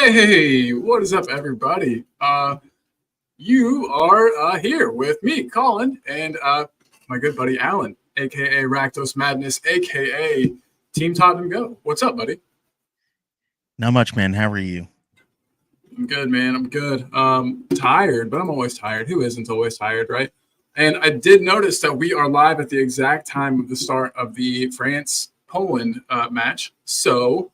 Hey, what is up, everybody? You are here with me, Colin, and my good buddy Alan, aka Rakdos Madness, aka Team Tottenham Go. What's up, buddy? Not much, man. How are you? I'm good, man. I'm good. Tired, but I'm always tired. Who isn't always tired, right? And I did notice that we are live at the exact time of the start of the France-Poland match. So,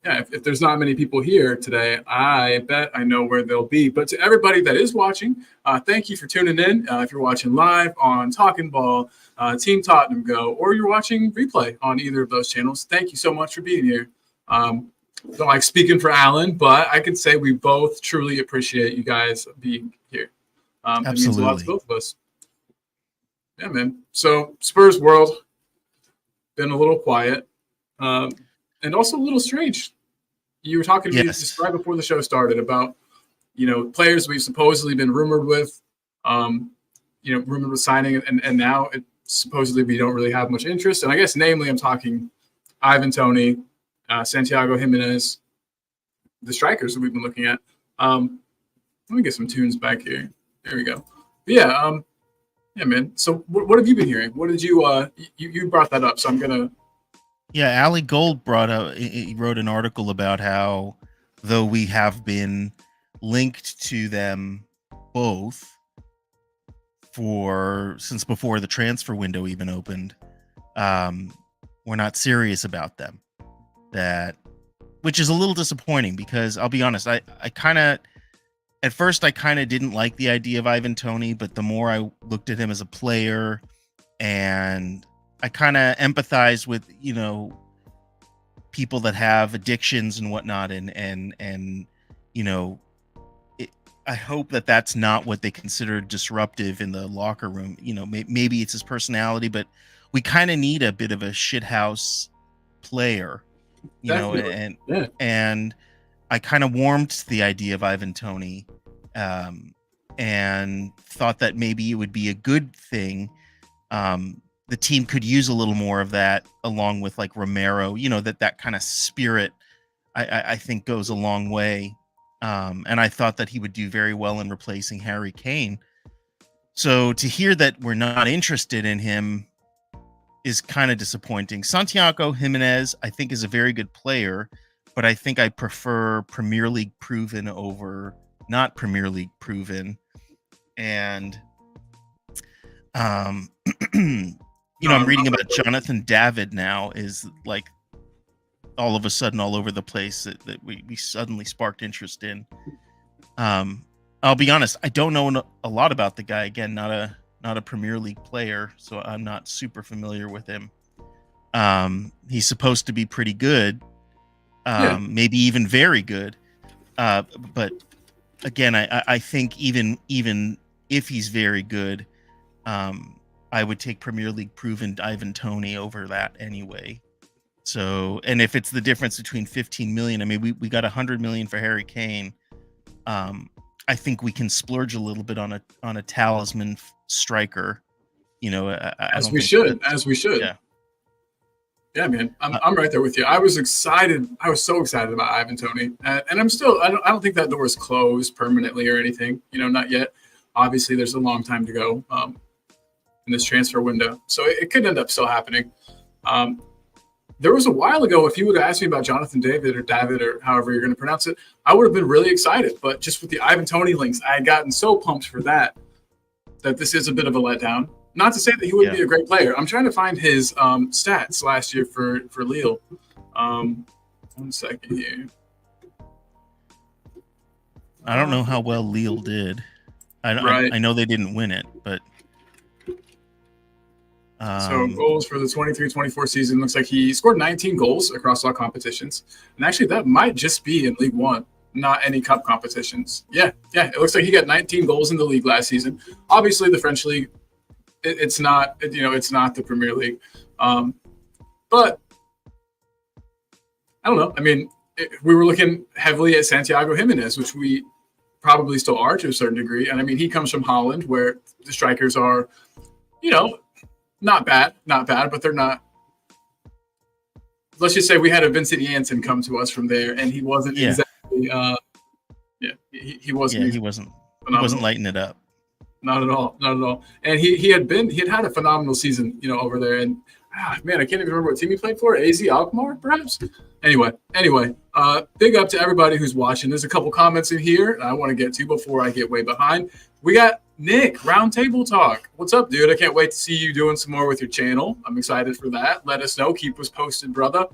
yeah, if there's not many people here today, I bet I know where they'll be. But to everybody that is watching, thank you for tuning in. If you're watching live on Talking Ball, Team Tottenham Go, or you're watching replay on either of those channels, thank you so much for being here. Don't like speaking for Alan, but I can say we both truly appreciate you guys being here. Absolutely. It means a lot to both of us. Yeah, man. So Spurs world, been a little quiet and also a little strange. You were talking to me just right before the show started about, players we've supposedly been rumored with, rumored with signing, and now supposedly we don't really have much interest. And I guess namely I'm talking Ivan Toney, Santiago Jimenez, the strikers that we've been looking at. Let me get some tunes back here. There we go. But yeah, man. So what have you been hearing? What did you you brought that up, so I'm gonna. Yeah, Ali Gold he wrote an article about how, though we have been linked to them both since before the transfer window even opened, we're not serious about them. Which is a little disappointing because I'll be honest, at first I kind of didn't like the idea of Ivan Toney, but the more I looked at him as a player, and I kind of empathize with, people that have addictions and whatnot. And I hope that that's not what they consider disruptive in the locker room. Maybe it's his personality, but we kind of need a bit of a shithouse player, and I kind of warmed to the idea of Ivan Toney, and thought that maybe it would be a good thing. The team could use a little more of that, along with like Romero, that kind of spirit, I think goes a long way. And I thought that he would do very well in replacing Harry Kane. So to hear that we're not interested in him is kind of disappointing. Santiago Jimenez, I think, is a very good player, but I think I prefer Premier League proven over not Premier League proven. And I'm reading about Jonathan David now is like all of a sudden all over the place that we suddenly sparked interest in. I'll be honest, I don't know a lot about the guy. Again, not a Premier League player, so I'm not super familiar with him. He's supposed to be pretty good, maybe even very good. But again, I think even if he's very good, I would take Premier League proven Ivan Toney over that anyway. So, and if it's the difference between 15 million, I mean, we got 100 million for Harry Kane. I think we can splurge a little bit on a talisman striker. As we should. Yeah, man. I'm right there with you. I was excited. I was so excited about Ivan Toney, and I'm still. I don't think that door is closed permanently or anything. Not yet. Obviously, there's a long time to go in this transfer window, so it could end up still happening. There was a while ago, if you would have asked me about Jonathan David or however you're going to pronounce it, I would have been really excited. But just with the Ivan Toney links, I had gotten so pumped for that this is a bit of a letdown. Not to say that he wouldn't be a great player. I'm trying to find his stats last year for Lille. 1 second here. I don't know how well Lille did. I know they didn't win it, but So goals for the 23-24 season, looks like he scored 19 goals across all competitions. And actually, that might just be in League One, not any cup competitions. Yeah. It looks like he got 19 goals in the league last season. Obviously, the French league, it's not the Premier League. But I don't know. I mean, we were looking heavily at Santiago Jimenez, which we probably still are to a certain degree. And I mean, he comes from Holland, where the strikers are, not bad, but they're not. Let's just say we had a Vincent Janssen come to us from there, and he wasn't exactly. He wasn't. Yeah, he wasn't lighting it up. Not at all. And he had had a phenomenal season, over there. And man, I can't even remember what team he played for. AZ Alkmaar, perhaps. Anyway, big up to everybody who's watching. There's a couple comments in here I want to get to before I get way behind. We got Nick, Roundtable Talk. What's up, dude? I can't wait to see you doing some more with your channel. I'm excited for that. Let us know. Keep us posted, brother.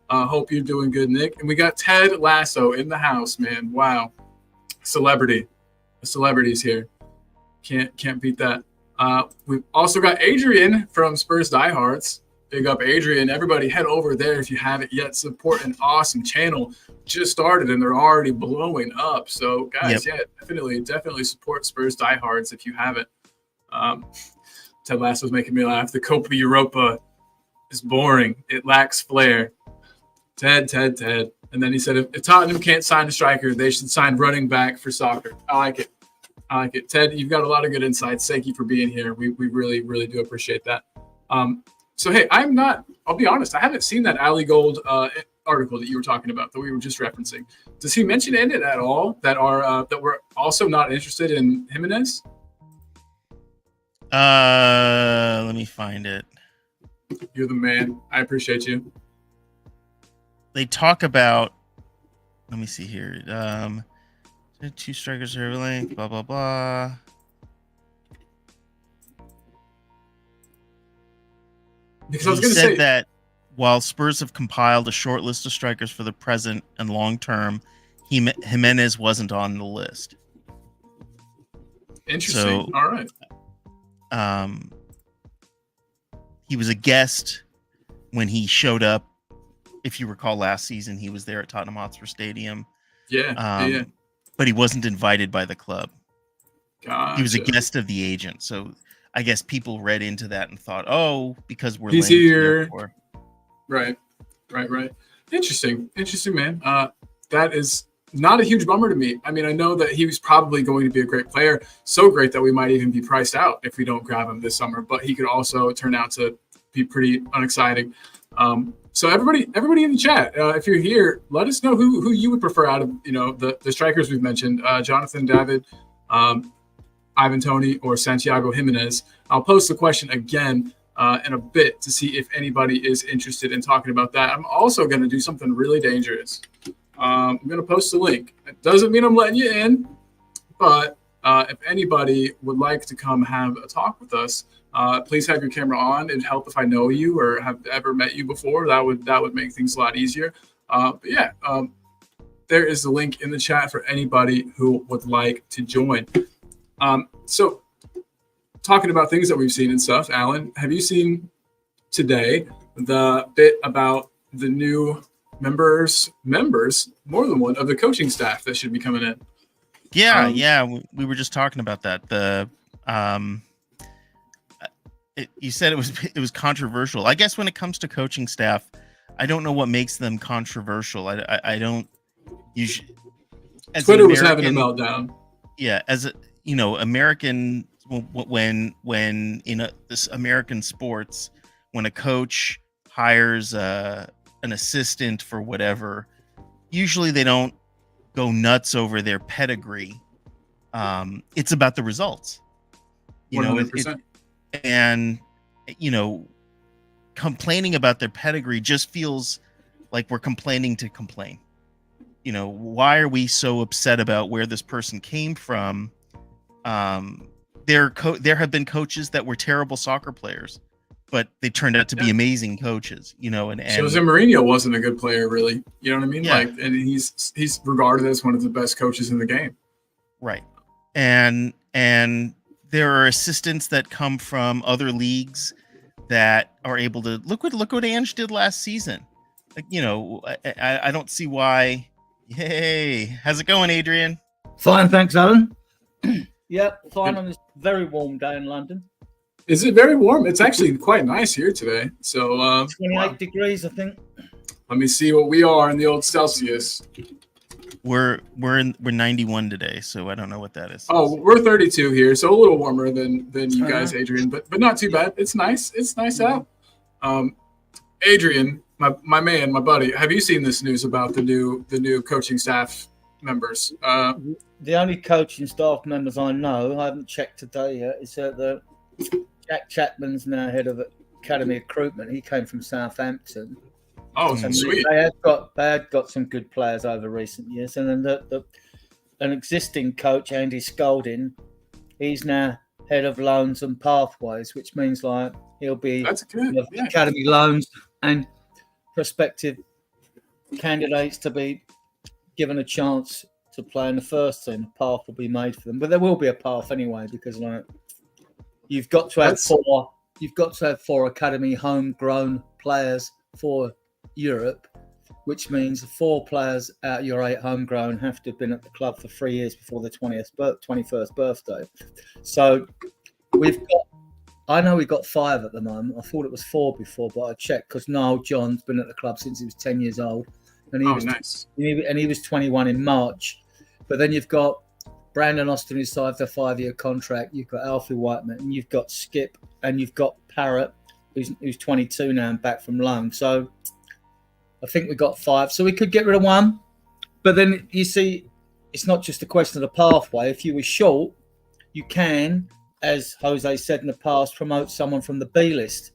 Hope you're doing good, Nick. And we got Ted Lasso in the house, man. Wow. Celebrity. The celebrity's here. Can't beat that. We've also got Adrian from Spurs Diehards. Big up, Adrian. Everybody head over there if you haven't yet. Support an awesome channel. Just started and they're already blowing up. So, guys, definitely support Spurs Diehards if you haven't. Ted Lasso's making me laugh. The Copa Europa is boring. It lacks flair. Ted. And then he said, if Tottenham can't sign a striker, they should sign running back for soccer. I like it. Ted, you've got a lot of good insights. Thank you for being here. We really, really do appreciate that. So, hey, I'll be honest, I haven't seen that Ali Gold article that you were talking about, that we were just referencing. Does he mention in it at all that we're also not interested in Jimenez? Let me find it. You're the man. I appreciate you. They talk about, let me see here. 2 strikers are length, blah, blah, blah. Because I was going to say that while Spurs have compiled a short list of strikers for the present and long term, Jimenez wasn't on the list. Interesting. All right. He was a guest when he showed up. If you recall, last season he was there at Tottenham Hotspur Stadium. Yeah. But he wasn't invited by the club. Gotcha. He was a guest of the agent. So I guess people read into that and thought, because he's here. Right. Interesting, man. That is not a huge bummer to me. I mean, I know that he was probably going to be a great player, so great that we might even be priced out if we don't grab him this summer. But he could also turn out to be pretty unexciting. So everybody in the chat, if you're here, let us know who you would prefer out of the strikers we've mentioned, Jonathan David, Ivan Toney, or Santiago Jimenez. I'll post the question again in a bit to see if anybody is interested in talking about that. I'm also going to do something really dangerous. I'm going to post a link. It doesn't mean I'm letting you in, but if anybody would like to come have a talk with us, please have your camera on. It'd help if I know you or have ever met you before. That would make things a lot easier. There is a link in the chat for anybody who would like to join. So talking about things that we've seen and stuff, Alan, have you seen today the bit about the new members, more than one, of the coaching staff that should be coming in? Yeah, we were just talking about that. You said it was controversial. I guess when it comes to coaching staff, I don't know what makes them controversial. I don't usually. Twitter was having a meltdown. Yeah, as American, when in this American sports, when a coach hires an assistant for whatever, usually they don't go nuts over their pedigree. It's about the results. 100%. And complaining about their pedigree just feels like we're complaining to complain. Why are we so upset about where this person came from? There have been coaches that were terrible soccer players, but they turned out to be amazing coaches. And Jose Mourinho wasn't a good player, really. You know what I mean? Yeah. And he's regarded as one of the best coaches in the game. Right. And there are assistants that come from other leagues that are able to look what Ange did last season. Like, I don't see why. Hey, how's it going, Adrian? Fine, thanks, Alan. Yeah, fine on this very warm day in London. Is it very warm? It's actually quite nice here today. So 28 degrees, I think. Let me see what we are in the old Celsius. We're 91 today, so I don't know what that is. Oh, we're 32 here, so a little warmer than you guys, Adrian, but not too bad. It's nice. It's nice out. Adrian, my man, my buddy, have you seen this news about the new coaching staff members? The only coaching staff members I know, I haven't checked today yet, is that Jack Chapman's now head of academy recruitment. He came from Southampton. Oh, sweet. They had got some good players over recent years, and then an existing coach, Andy Scolding, he's now head of loans and pathways, which means like he'll be academy loans and prospective candidates to be given a chance to play in the first team. A path will be made for them, but there will be a path anyway, because like you've got to have four academy homegrown players for Europe, which means 4 players out of your 8 homegrown have to have been at the club for 3 years before their 21st birthday. So I know we've got 5 at the moment. I thought it was 4 before, but I checked because Niall John's been at the club since he was 10 years old. And he was 21 in March. But then you've got Brandon Austin, who signed a 5-year contract. You've got Alfie Whiteman, and you've got Skip, and you've got Parrott, who's 22 now and back from loan. So I think we got 5. So we could get rid of 1. But then you see, it's not just a question of the pathway. If you were short, you can, as Jose said in the past, promote someone from the B list.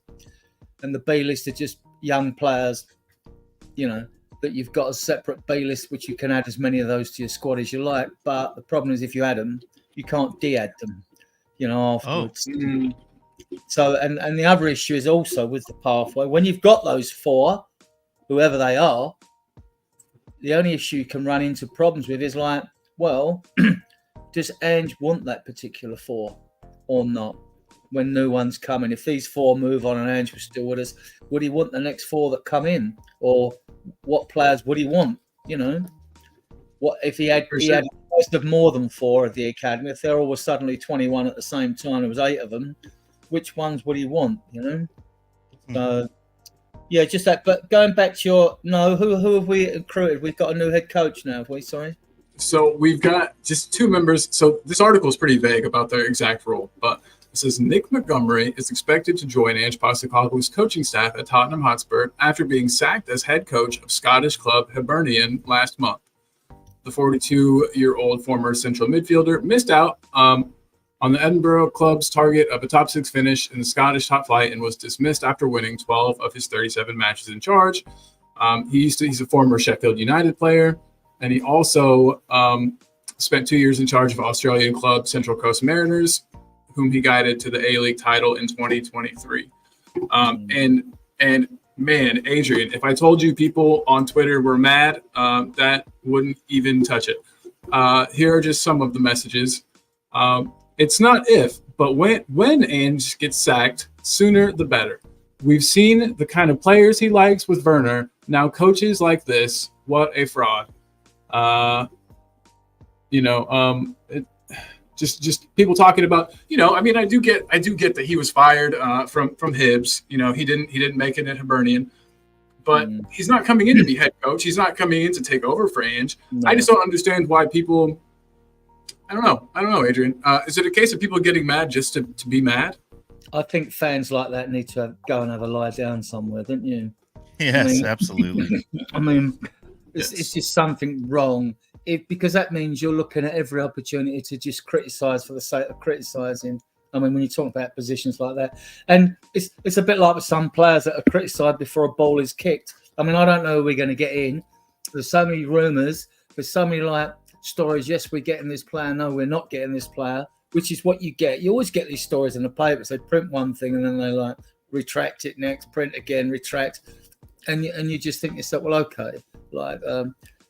And the B list are just young players, that you've got a separate B list, which you can add as many of those to your squad as you like. But the problem is, if you add them, you can't de-add them, afterwards. Oh. So, and the other issue is also with the pathway. When you've got those 4, whoever they are, the only issue you can run into problems with is like, well, does Ange want that particular 4 or not? When new ones come in, if these 4 move on and Ange was still with us, would he want the next 4 that come in, or what players would he want? What if he had most of more than 4 of the academy? If they're all suddenly 21 at the same time, there was 8 of them. Which ones would he want? So. Yeah, just that. But going back to who have we recruited? We've got a new head coach now, have we? Sorry. So we've got just 2 members. So this article is pretty vague about their exact role, but it says Nick Montgomery is expected to join Ange Postecoglou's coaching staff at Tottenham Hotspur after being sacked as head coach of Scottish club Hibernian last month. The 42-year-old former central midfielder missed out on the Edinburgh club's target of a top 6 finish in the Scottish top flight and was dismissed after winning 12 of his 37 matches in charge. He's a former Sheffield United player, and he also spent 2 years in charge of Australian club Central Coast Mariners, whom he guided to the A-League title in 2023. And man, Adrian, if I told you people on Twitter were mad, that wouldn't even touch it. Here are just some of the messages. It's not if, but when Ange gets sacked, sooner the better. We've seen the kind of players he likes with Werner. Now coaches like this, what a fraud. Just people talking about, I do get that he was fired from Hibs. He didn't make it at Hibernian, but he's not coming in to be head coach. He's not coming in to take over for Ange. No. I just don't understand why people. I don't know, Adrian. Is it a case of people getting mad just to be mad? I think fans like that need to go and have a lie down somewhere, don't you? Yes, absolutely. It's just something wrong. Because that means you're looking at every opportunity to just criticise for the sake of criticising. When you talk about positions like that. And it's a bit like with some players that are criticised before a ball is kicked. I don't know who we're going to get in. There's so many rumours. There's so many stories. Yes, we're getting this player. No, we're not getting this player, which is what you get. You always get these stories in the papers. They print one thing and then they retract it next, print again, retract. And you just think to yourself, well, okay.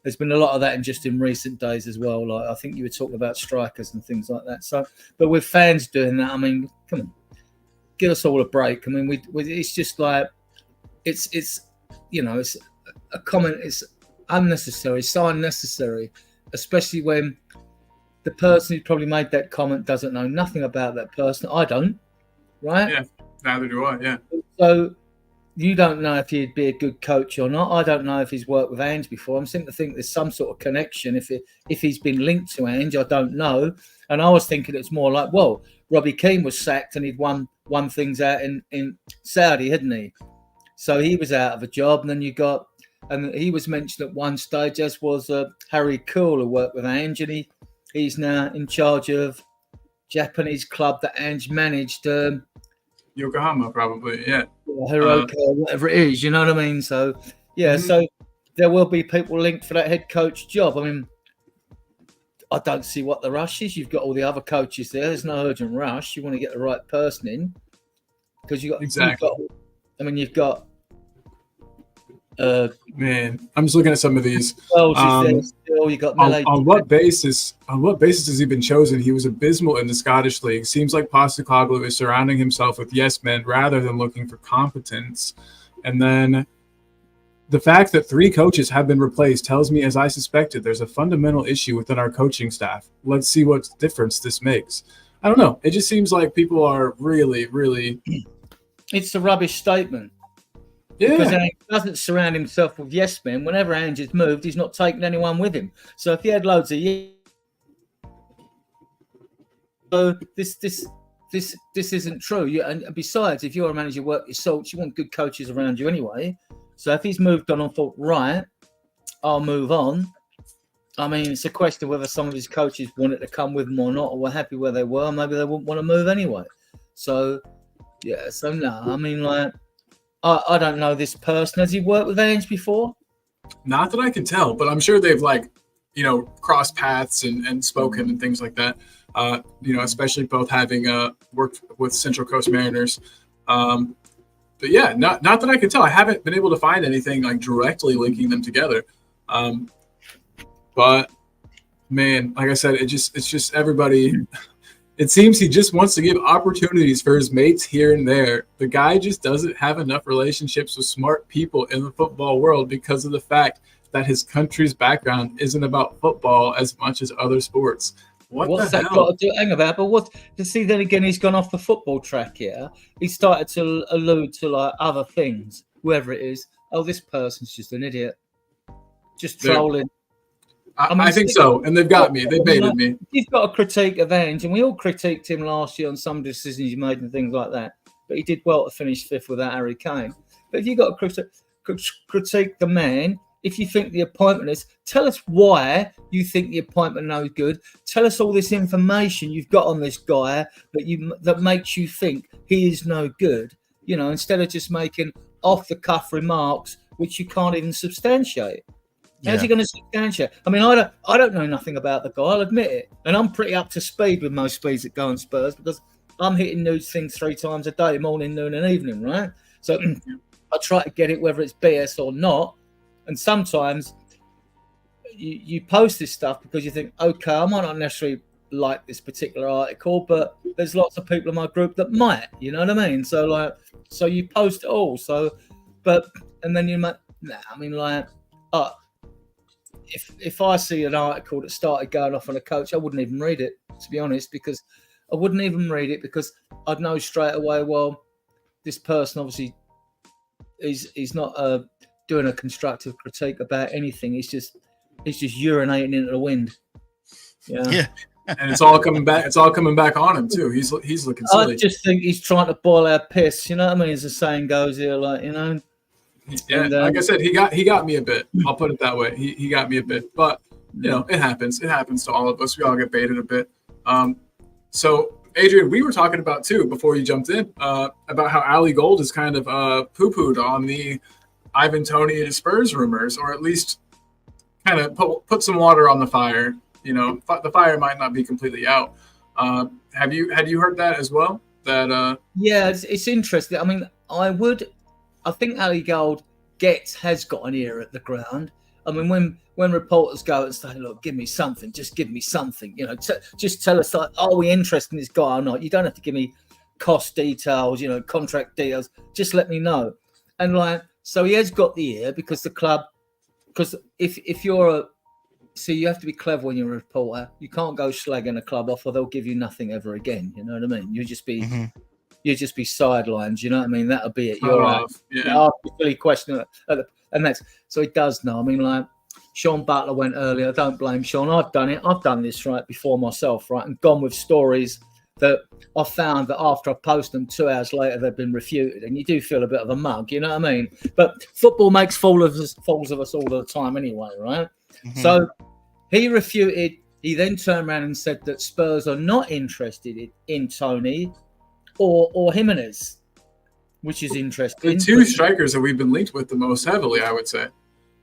There's been a lot of that in recent days as well. I think you were talking about strikers and things like that. So, but with fans doing that, come on. give us all a break. I mean, it's just like it's it's a comment. It's unnecessary, so unnecessary, especially when the person who probably made that comment doesn't know nothing about that person. I don't, right? Yeah, neither do I. Yeah. So you don't know if he'd be a good coach or not. I don't know if he's worked with Ange before. I'm simply thinking there's some sort of connection. If he's been linked to Ange, I don't know. And I was thinking it's more like, well, Robbie Keane was sacked and he'd won things out in Saudi, hadn't he? So he was out of a job, and then and he was mentioned at one stage, as was Harry Kuehl, who worked with Ange, and he's now in charge of Japanese club that Ange managed. Yokohama, probably, yeah. Hiroka, whatever it is, you know what I mean? So, yeah, so there will be people linked for that head coach job. I mean, I don't see what the rush is. You've got all the other coaches there. There's no urgent rush. You want to get the right person in because you've got man, I'm just looking at some of these. You got on what basis has he been chosen? He was abysmal in the Scottish league. Seems like Postecoglou is surrounding himself with yes men rather than looking for competence. And then the fact that 3 coaches have been replaced tells me, as I suspected, there's a fundamental issue within our coaching staff. Let's see what difference this makes. I don't know. It just seems like people are really, really. It's a rubbish statement. Yeah. Because Ange doesn't surround himself with yes men. Whenever Ange has moved, he's not taking anyone with him. So if he had loads of so this isn't true. And besides, if you're a manager, work your salts, you want good coaches around you anyway. So if he's moved on and thought, right, I'll move on. I mean, it's a question of whether some of his coaches wanted to come with him or not, or were happy where they were. Maybe they wouldn't want to move anyway. So, yeah. So no, I mean, like. I don't know this person. Has he worked with Ange before? Not that I can tell, but I'm sure they've crossed paths and spoken and things like that. Especially both having worked with Central Coast Mariners. But yeah, not that I can tell. I haven't been able to find anything like directly linking them together. But man, like I said, it's just everybody. It seems he just wants to give opportunities for his mates here and there. The guy just doesn't have enough relationships with smart people in the football world because of the fact that his country's background isn't about football as much as other sports. What's that got to do? Hang about, but what to see? Then again, he's gone off the football track here. He started to allude to like other things, whoever it is. Oh, this person's just an idiot, just trolling. I think so, and they've got me. They baited me. You've got a critique of Ange, and we all critiqued him last year on some decisions he made and things like that. But he did well to finish 5th without Harry Kane. But if you've got to critique the man, if you think the appointment is, tell us why you think the appointment no good. Tell us all this information you've got on this guy that makes you think he is no good. You know, instead of just making off-the-cuff remarks which you can't even substantiate. How's he going to substantiate? I mean, I don't know nothing about the guy, I'll admit it. And I'm pretty up to speed with most speeds that go on Spurs because I'm hitting news things 3 times a day, morning, noon and evening, right? So I try to get it whether it's BS or not. And sometimes you post this stuff because you think, okay, I might not necessarily like this particular article, but there's lots of people in my group that might, you know what I mean? So you post it all. And then you might, if I see an article that started going off on a coach, I wouldn't even read it, to be honest, because I'd know straight away, well, this person obviously he's not doing a constructive critique about anything. He's just urinating into the wind. Yeah. And it's all coming back. It's all coming back on him too. He's looking silly. I just think he's trying to boil our piss. You know what I mean? As the saying goes here, like, you know. Yeah, and, like I said, he got me a bit. I'll put it that way. He got me a bit, but it happens. It happens to all of us. We all get baited a bit. So Adrian, we were talking about too before you jumped in about how Ali Gold is kind of poo-pooed on the Ivan Toney to Spurs rumors, or at least kind of put some water on the fire. You know, the fire might not be completely out. Had you heard that as well? That yeah, it's interesting. I mean, I think Ali Gold has got an ear at the ground. I mean, when reporters go and say, "Look, give me something, just give me something," you know, just tell us, like, are we interested in this guy or not? You don't have to give me cost details, contract details, just let me know. And like, so he has got the ear because the club, because if you're so you have to be clever when you're a reporter. You can't go slagging a club off or they'll give you nothing ever again. You know what I mean? You'll just be sidelines. You know what I mean? That'll be it. You're ask a silly question, and that's so he does know. I mean, like Sean Butler went earlier. Don't blame Sean. I've done it. I've done this right before myself, right, and gone with stories that I found that after I post them 2 hours later they've been refuted, and you do feel a bit of a mug. You know what I mean? But football makes fools of us all the time anyway, right? Mm-hmm. So he refuted. He then turned around and said that Spurs are not interested in Tony or Jimenez, which is interesting. The two strikers that we've been linked with the most heavily, I would say.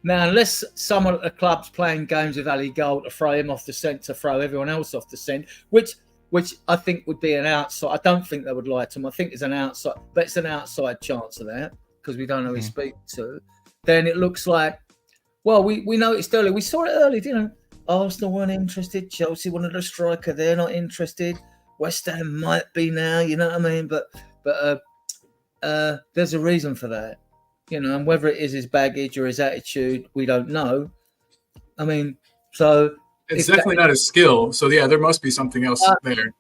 Now, unless someone at the club's playing games with Ali Gold to throw him off the scent, to throw everyone else off the scent, which I think would be an outside. I don't think they would lie to him. I think it's an outside, but it's an outside chance of that because we don't know who he's speaking to. Then it looks like, well, we noticed earlier. We saw it early, didn't we? Arsenal weren't interested. Chelsea wanted a striker. They're not interested. West Ham might be now. You know what I mean? But there's a reason for that. And whether it is his baggage or his attitude, we don't know. I mean, so it's definitely not his skill. So yeah, there must be something else there.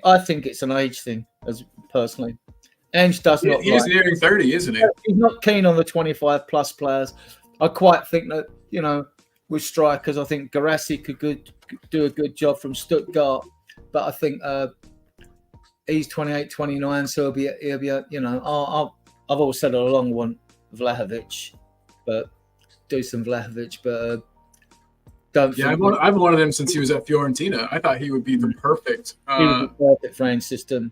I think it's an age thing, as personally. Ange does not. He's nearing 30, isn't he? He's not keen on the 25 plus players. I quite think that with strikers, I think Garassi could do a good job from Stuttgart, but I think he's 28, 29, so he'll be I've always said all along want Vlahovic, but Dusan Vlahovic, but don't. Yeah, I've wanted him since he was at Fiorentina. I thought he would be the perfect. He was the perfect French system.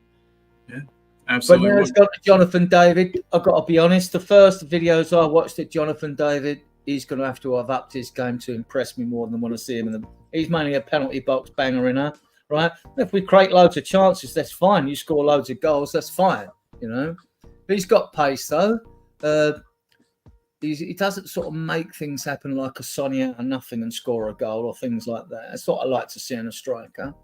Yeah, absolutely. But now it's got Jonathan David. I've got to be honest. The first videos I watched at Jonathan David, he's going to have upped his game to impress me more than I want to see him. He's mainly a penalty box banger inner, right? If we create loads of chances, that's fine. You score loads of goals, that's fine. But he's got pace though. He doesn't sort of make things happen like a Sonny out of nothing and score a goal or things like that. That's what I like to see in a striker.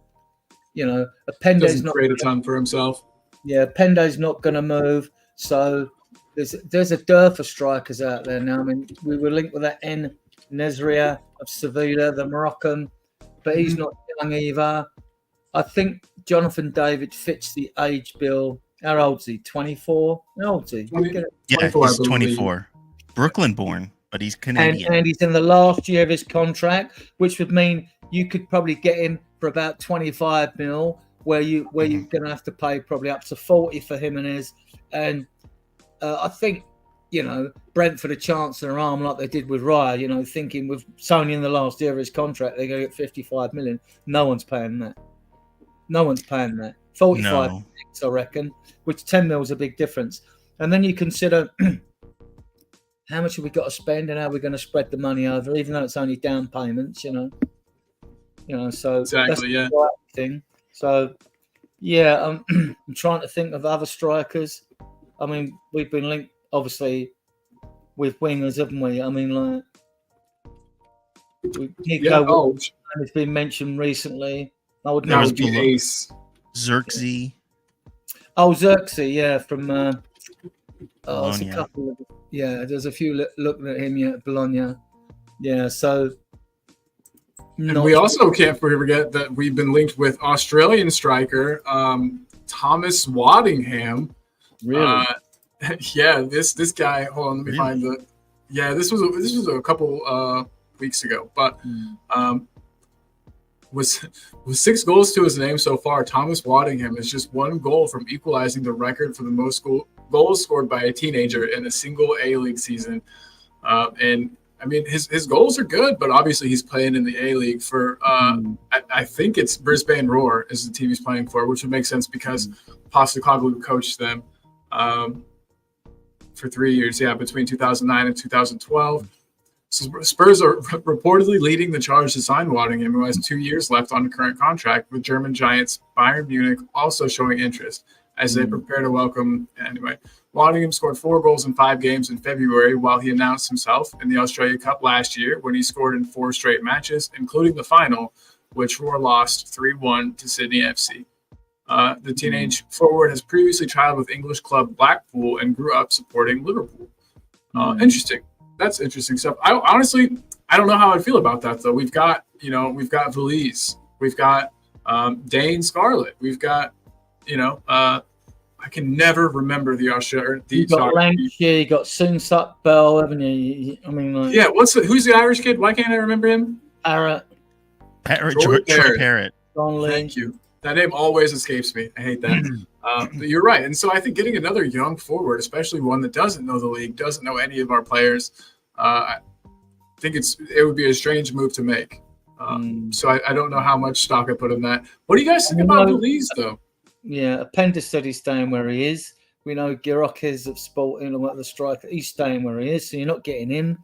Pende's not create a ton for himself. Yeah, Pende's not going to move. So there's a dearth of strikers out there now. I mean, we were linked with that Nezria of Sevilla, the Moroccan, but he's not young either. I think Jonathan David fits the age bill. How old is he? 24? How old is he? 24, he's 24. Brooklyn born, but he's Canadian. And he's in the last year of his contract, which would mean you could probably get him for about 25 mil, where you're going to have to pay probably up to 40 for Jimenez. And I think, Brentford a chance in their arm like they did with Raya, thinking with Sony in the last year of his contract, they're going to get 55 million. No one's paying that. 45 million, I reckon, which 10 mil is a big difference. And then you consider how much have we got to spend and how we're going to spread the money over, even though it's only down payments, so exactly, that's the right thing. So, yeah, I'm trying to think of other strikers. I mean, we've been linked, obviously, with wingers, haven't we? I mean, like, Nico has been mentioned recently. I would know the ace. Xerxes. Oh, Xerxes, yeah, from Bologna. There's a few looking at him at Bologna. Yeah, so. And we also can't forget that we've been linked with Australian striker Thomas Waddingham. Really? This guy. Hold on, let me find the. Yeah, this was a couple weeks ago, but with 6 goals to his name so far, Thomas Waddingham is just 1 goal from equalizing the record for the most goals scored by a teenager in a single A-League season. And I mean, his goals are good, but obviously he's playing in the A-League for, I think it's Brisbane Roar is the team he's playing for, which would make sense because Postecoglou coached them for 3 years, between 2009 and 2012. So Spurs are reportedly leading the charge to sign Waddingham, who has 2 years left on the current contract, with German giants Bayern Munich also showing interest as they prepare to welcome. Anyway, Waddingham scored 4 goals in 5 games in February, while he announced himself in the Australia Cup last year when he scored in 4 straight matches, including the final, which Roar lost 3-1 to Sydney FC. The teenage forward has previously trialed with English club Blackpool and grew up supporting Liverpool. Interesting. That's interesting stuff. I honestly don't know how I feel about that though. We've got Valise, we've got Dane Scarlett, we've got I can never remember the Australian. You got Lancashire, you got Soonsup Bell, haven't you? I mean, like, yeah. Who's the Irish kid? Why can't I remember him? Troy Parrott. Thank you. That name always escapes me. I hate that. But you're right. And so I think getting another young forward, especially one that doesn't know the league, doesn't know any of our players, I think it would be a strange move to make. So I don't know how much stock I put in that. What do you guys think about Valise, though? Yeah, Appendix said he's staying where he is. We know Giroquez of Sporting and the striker, he's staying where he is, so you're not getting him.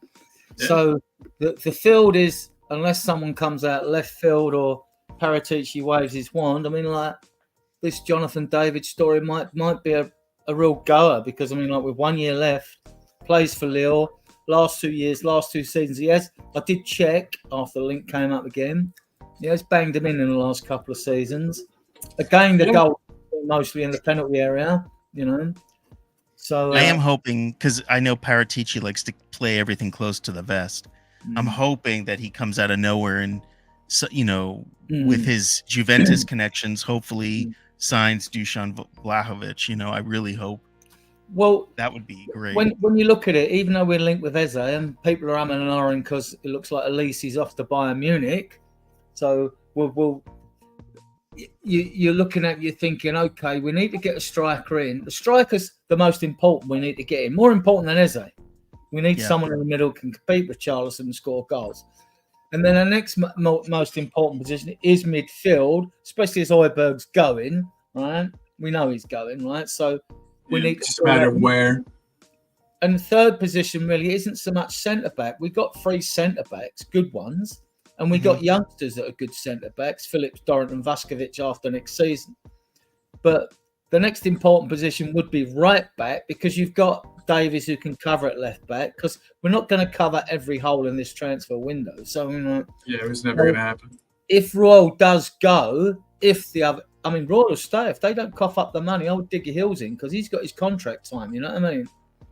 Yeah. So the field is, unless someone comes out left field or Paratici waves his wand, I mean, like, this Jonathan David story might be a real goer, because, I mean, like, with 1 year left, plays for Lille, last 2 seasons he has. I did check after the link came up again. He has banged him in the last couple of seasons. Again, the goal mostly in the penalty area, So I am hoping, because I know Paratici likes to play everything close to the vest. I'm hoping that he comes out of nowhere and, with his Juventus connections, hopefully signs Dusan Vlahovic. I really hope. Well, that would be great. When you look at it, even though we're linked with Eze, and people are umming and ahhing because it looks like Elise is off to Bayern Munich, so you're looking at, you're thinking, okay, we need to get a striker in. The striker's the most important. We need to get in, more important than Eze. We need someone in the middle who can compete with Charleston and score goals. And then the next most important position is midfield, especially as Højbjerg's going, right? We know he's going, right? So we need just a matter of where. And the third position really isn't so much centre back. We've got 3 centre backs, good ones. And we got youngsters that are good centre-backs, Phillips, Tरणट and Vaskovic after next season. But the next important position would be right-back, because you've got Davies who can cover at left-back, because we're not going to cover every hole in this transfer window. So, it was never going to happen. If Royal does go, Royal will stay. If they don't cough up the money, I would dig your heels in, because he's got his contract time, you know what I mean?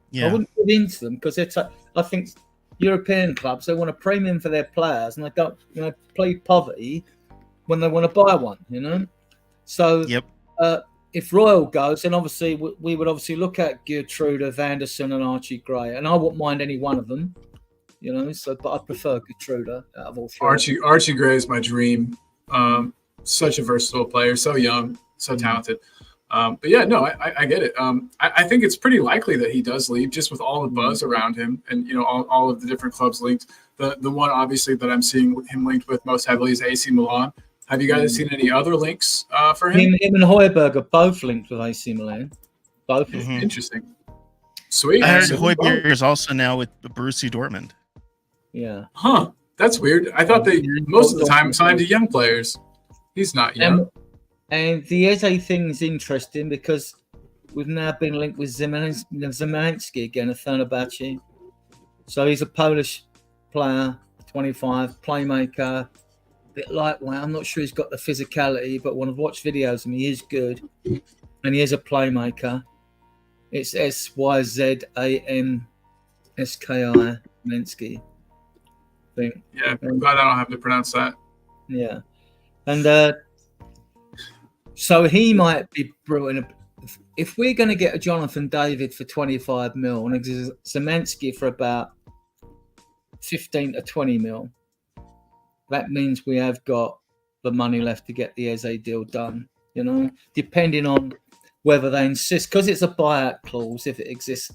Yeah. I wouldn't get into them, because I think European clubs, they want a premium for their players, and they don't, plead poverty when they want to buy one, So, if Royal goes, then obviously we would obviously look at Gertrude, Vanderson, and Archie Gray, and I wouldn't mind any one of them, So, but I prefer Gertrude out of all 3. Archie Gray is my dream. Such a versatile player, so young, so talented. But yeah, no, I get it. I think it's pretty likely that he does leave, just with all the buzz around him, and all of the different clubs linked. The one obviously that I'm seeing him linked with most heavily is AC Milan. Have you guys seen any other links for him? Him and Højbjerg are both linked with AC Milan. Both. Interesting. Sweet. I heard Højbjerg is also now with Borussia Dortmund. Yeah. Huh. That's weird. I thought they most of the time signed to young players. He's not young. And the Eze thing is interesting, because we've now been linked with Szymanski again at Fenerbahce. So he's a Polish player, 25, playmaker, a bit lightweight. I'm not sure he's got the physicality, but when I've watched videos of him, he is good. And he is a playmaker. It's Szymanski, Mensky. I think. Yeah, I'm glad I don't have to pronounce that. Yeah. And so he might be brewing. If we're going to get a Jonathan David for 25 mil and a Szymanski for about 15 to 20 mil, that means we have got the money left to get the Eze deal done, depending on whether they insist, because it's a buyout clause if it exists.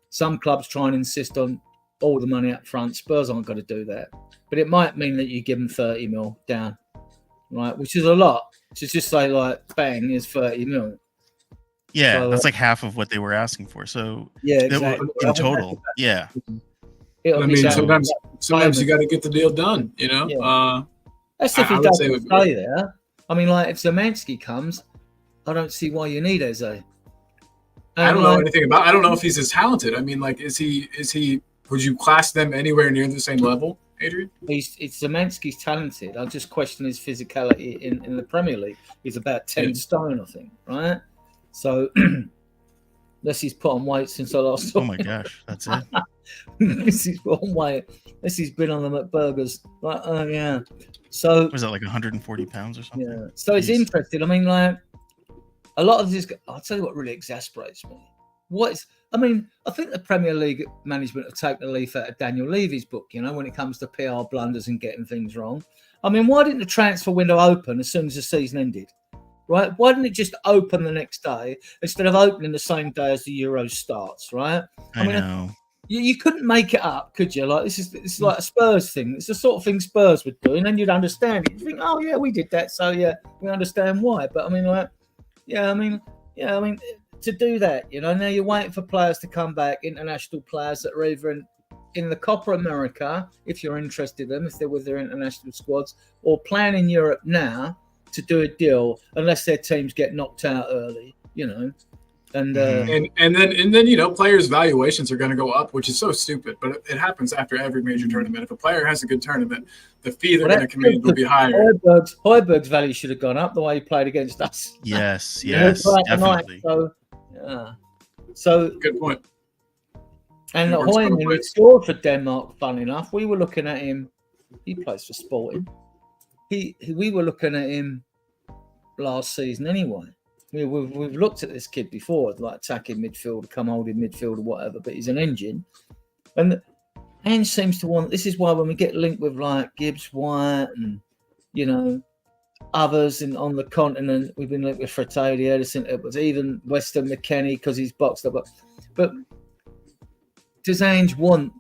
Some clubs try and insist on all the money up front. Spurs aren't going to do that. But it might mean that you give them 30 mil down, right? Which is a lot. To just say, like, bang, is 30 mil. Yeah, so, that's like half of what they were asking for. So, yeah, exactly. In total, yeah. Sometimes you got to get the deal done, Yeah. That's if he doesn't stay there. I mean, like, if Szymanski comes, I don't see why you need Eze. I don't know anything about. I don't know if he's as talented. I mean, like, is he? Would you class them anywhere near the same level? Adrian? Zemanski's talented. I just question his physicality in the Premier League. He's about 10 stone, I think, right? So, unless he's put on weight since I last saw Oh my gosh, that's it. unless he's put on weight, unless he's been on the McBurgers. Like, oh yeah. So Was that like 140 pounds or something? yeah. So it's Jeez. interesting. I mean, like a lot of this. I'll tell you what really exasperates me. I think the Premier League management have taken a leaf out of Daniel Levy's book, when it comes to PR blunders and getting things wrong. I mean, why didn't the transfer window open as soon as the season ended? Right? Why didn't it just open the next day instead of opening the same day as the Euros starts, right? I know. You couldn't make it up, could you? Like it's like a Spurs thing. It's the sort of thing Spurs would do, and then you'd understand it. You think, oh yeah, we did that, so yeah, we understand why. But I mean, to do that, now you're waiting for players to come back, international players that are either in the Copa America, if you're interested in them, if they're with their international squads, or playing in Europe now to do a deal, unless their teams get knocked out early, And then players' valuations are going to go up, which is so stupid, but it happens after every major tournament. If a player has a good tournament, the fee they're going to command will be higher. Højbjerg's value should have gone up the way he played against us. Yes, definitely. So good point. And Højbjerg scored for Denmark. Fun enough, we were looking at him. He plays for Sporting. We were looking at him last season anyway. We've looked at this kid before, like attacking midfield, come holding midfield or whatever, but he's an engine. And Ange seems to want, this is why when we get linked with like Gibbs White and, others on the continent, we've been linked with Fratelli, Edison, it was even Weston McKennie because he's boxed up. But does Ange want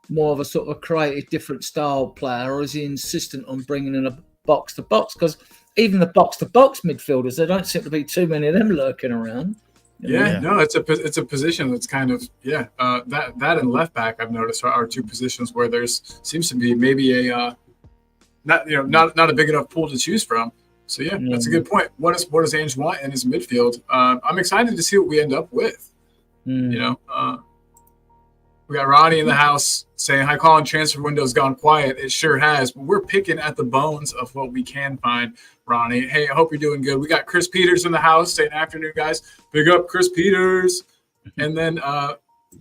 more of a sort of creative, different style player, or is he insistent on bringing in a box-to-box? Because even the box-to-box midfielders, there don't seem to be too many of them lurking around. No, it's a position that's kind of that and left back I've noticed are two positions where there's seems to be maybe a not a big enough pool to choose from. So that's a good point. What does Ange want in his midfield? I'm excited to see what we end up with. We got Ronnie in the house saying, "Hi, Colin, transfer window's gone quiet." It sure has, but we're picking at the bones of what we can find, Ronnie. Hey, I hope you're doing good. We got Chris Peters in the house saying, "Afternoon, guys. Big up Chris Peters." And then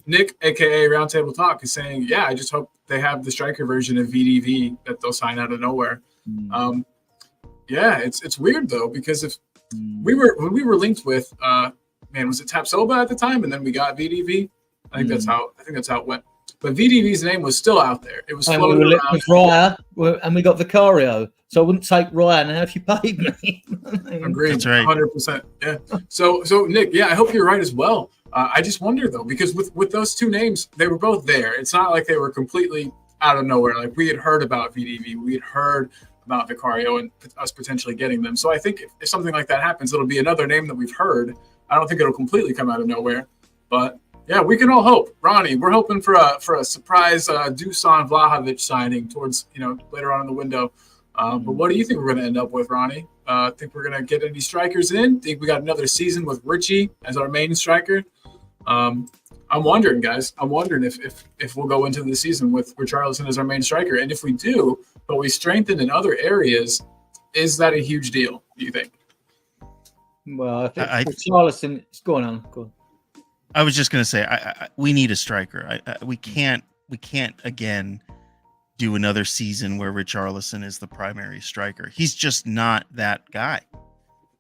Nick, a.k.a. Roundtable Talk, is saying, "Yeah, I just hope they have the striker version of VDV that they'll sign out of nowhere." It's weird, though, because if we were linked with, was it Tapsoba at the time? And then we got VDV. I think that's how it went. But VDV's name was still out there. It was floating around. With Raya, and we got Vicario. So I wouldn't take Raya now if you paid me. Agreed. That's right. 100%. Yeah. So Nick, I hope you're right as well. I just wonder though, because with those two names, they were both there. It's not like they were completely out of nowhere. Like we had heard about VDV, we had heard about Vicario and us potentially getting them. So I think if something like that happens, it'll be another name that we've heard. I don't think it'll completely come out of nowhere, but yeah, we can all hope. Ronnie, we're hoping for a surprise Dusan Vlahovic signing towards later on in the window. But what do you think we're going to end up with, Ronnie? Think we're going to get any strikers in? Think we got another season with Richie as our main striker? I'm wondering, guys. I'm wondering if we'll go into the season with Richarlison as our main striker, and if we do, but we strengthen in other areas, is that a huge deal? Do you think? Well, I think Richarlison is going on. Go on. I was just going to say, we need a striker. We can't again do another season where Richarlison is the primary striker. He's just not that guy,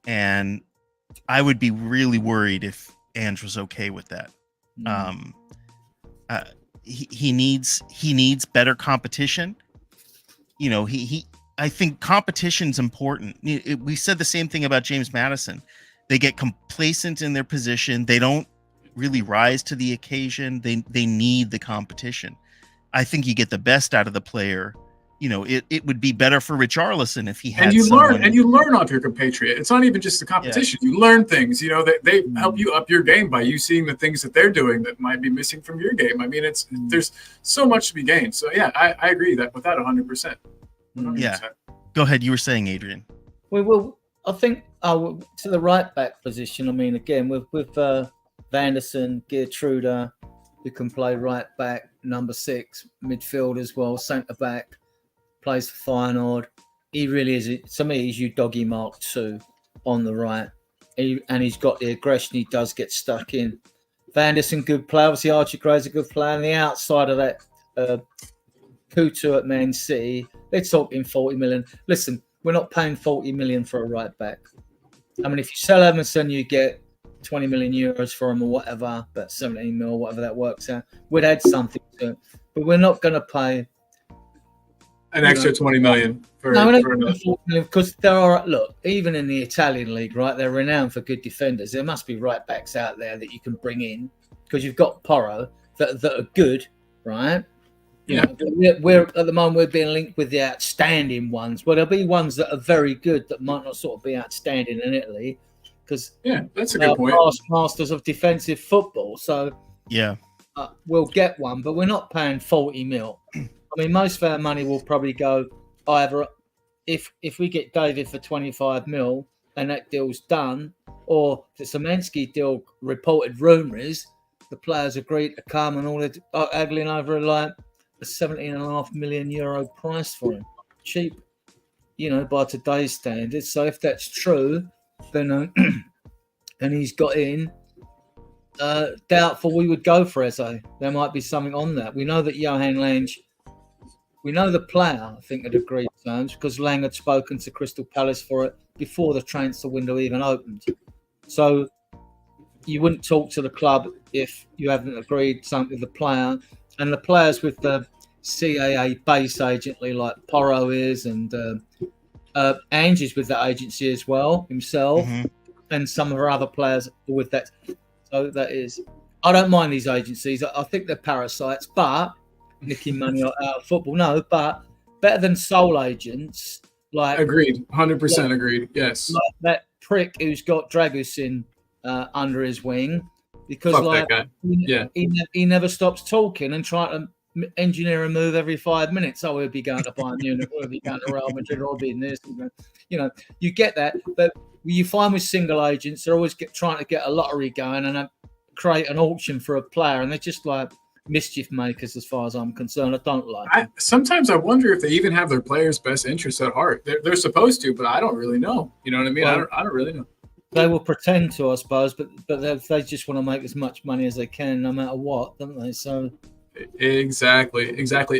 and I would be really worried if Ange was okay with that. He needs better competition. I think competition's important. We said the same thing about James Maddison. They get complacent in their position. They don't really rise to the occasion. They need the competition. I think you get the best out of the player. It would be better for Richarlison if he had. And you learn off your compatriot. It's not even just the competition. Yeah. You learn things. They help you up your game by you seeing the things that they're doing that might be missing from your game. I mean, there's so much to be gained. So yeah, I agree that with that 100%. Yeah. Go ahead. You were saying, Adrian. Well, I think to the right back position. I mean, again, with Vanderson, Geertruida, who can play right back, number 6, midfield as well, centre back. plays for Feyenoord. He really is. To me, he's your doggy mark 2 on the right. And he's got the aggression. He does get stuck in. Vanderson, good player. Obviously, Archie Gray's a good player. On the outside of that, Kutu at Man City, they're talking 40 million. Listen, we're not paying 40 million for a right back. I mean, if you sell Emerson, you get 20 million euros for him or whatever, but 17 mil, whatever that works out. We'd add something to it. But we're not going to pay an extra 20 million for, no, for another. Because there are, look, even in the Italian league, right, they're renowned for good defenders. There must be right backs out there that you can bring in because you've got Porro that are good, right? Yeah. We're at the moment we're being linked with the outstanding ones. Well, there'll be ones that are very good that might not sort of be outstanding in Italy because that's a good point. Past masters of defensive football. So we'll get one, but we're not paying 40 mil. I mean, most of our money will probably go either if we get David for 25 mil and that deal's done, or the Szymanski deal reported rumours, the players agreed to come and all they're haggling over like a 17.5 million euro price for him. Cheap, by today's standards. So if that's true, then and he's got in, doubtful we would go for Eze. There might be something on that. We know that Johan Lange, we know the player, I think, had agreed terms because Lang had spoken to Crystal Palace for it before the transfer window even opened. So you wouldn't talk to the club if you haven't agreed something with the player. And the players with the CAA base agently, like Porro is, and Angie's with that agency as well, himself, and some of our other players are with that. So that is, I don't mind these agencies. I think they're parasites, but nicking money out of football, no, but better than sole agents. Like agreed, 100% agreed. Yes, like that prick who's got Dragusin under his wing. Because fuck that guy. He never stops talking and trying to engineer a move every 5 minutes. Oh, we'll be going to Bayern Munich, we'll be going to Real Madrid, or be in this. You get that. But you find with single agents, they're always trying to get a lottery going and create an auction for a player, and they're just like mischief makers as far as I'm concerned. I don't like sometimes I wonder if they even have their players' best interests at heart. They're supposed to, but I don't really know. You know what I mean? Well, I don't really know. They will pretend to, I suppose, but they just want to make as much money as they can, no matter what, don't they? So exactly.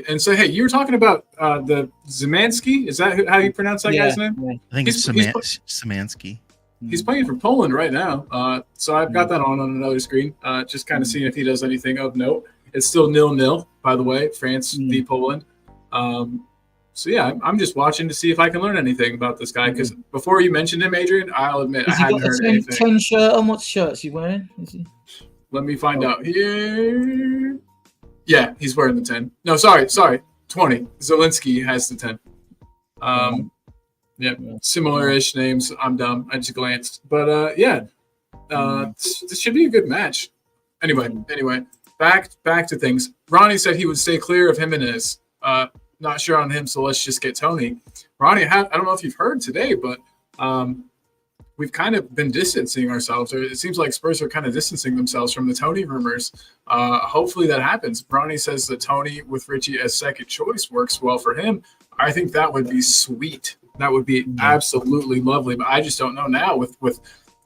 And so, hey, you were talking about the Szymanski. Is that how you pronounce that guy's name? Yeah. I think it's Szymanski. He's playing for Poland right now. So I've got that on another screen, just kind of seeing if he does anything of note. It's still 0-0, by the way, France v Poland. So, yeah, I'm just watching to see if I can learn anything about this guy. Because before you mentioned him, Adrian, I'll admit I hadn't heard anything. 10 shirt on? What shirt is he wearing? Let me find out here. Yeah, he's wearing the 10. No, sorry, 20. Zelensky has the 10. Similar-ish names. I'm dumb. I just glanced. But, this should be a good match. Anyway, back to things. Ronnie said he would stay clear of Jimenez. Not sure on him, so let's just get Tony. Ronnie, I don't know if you've heard today, but we've kind of been distancing ourselves. Or it seems like Spurs are kind of distancing themselves from the Tony rumors. Hopefully that happens. Ronnie says that Tony with Richie as second choice works well for him. I think that would be sweet. That would be absolutely lovely. But I just don't know now with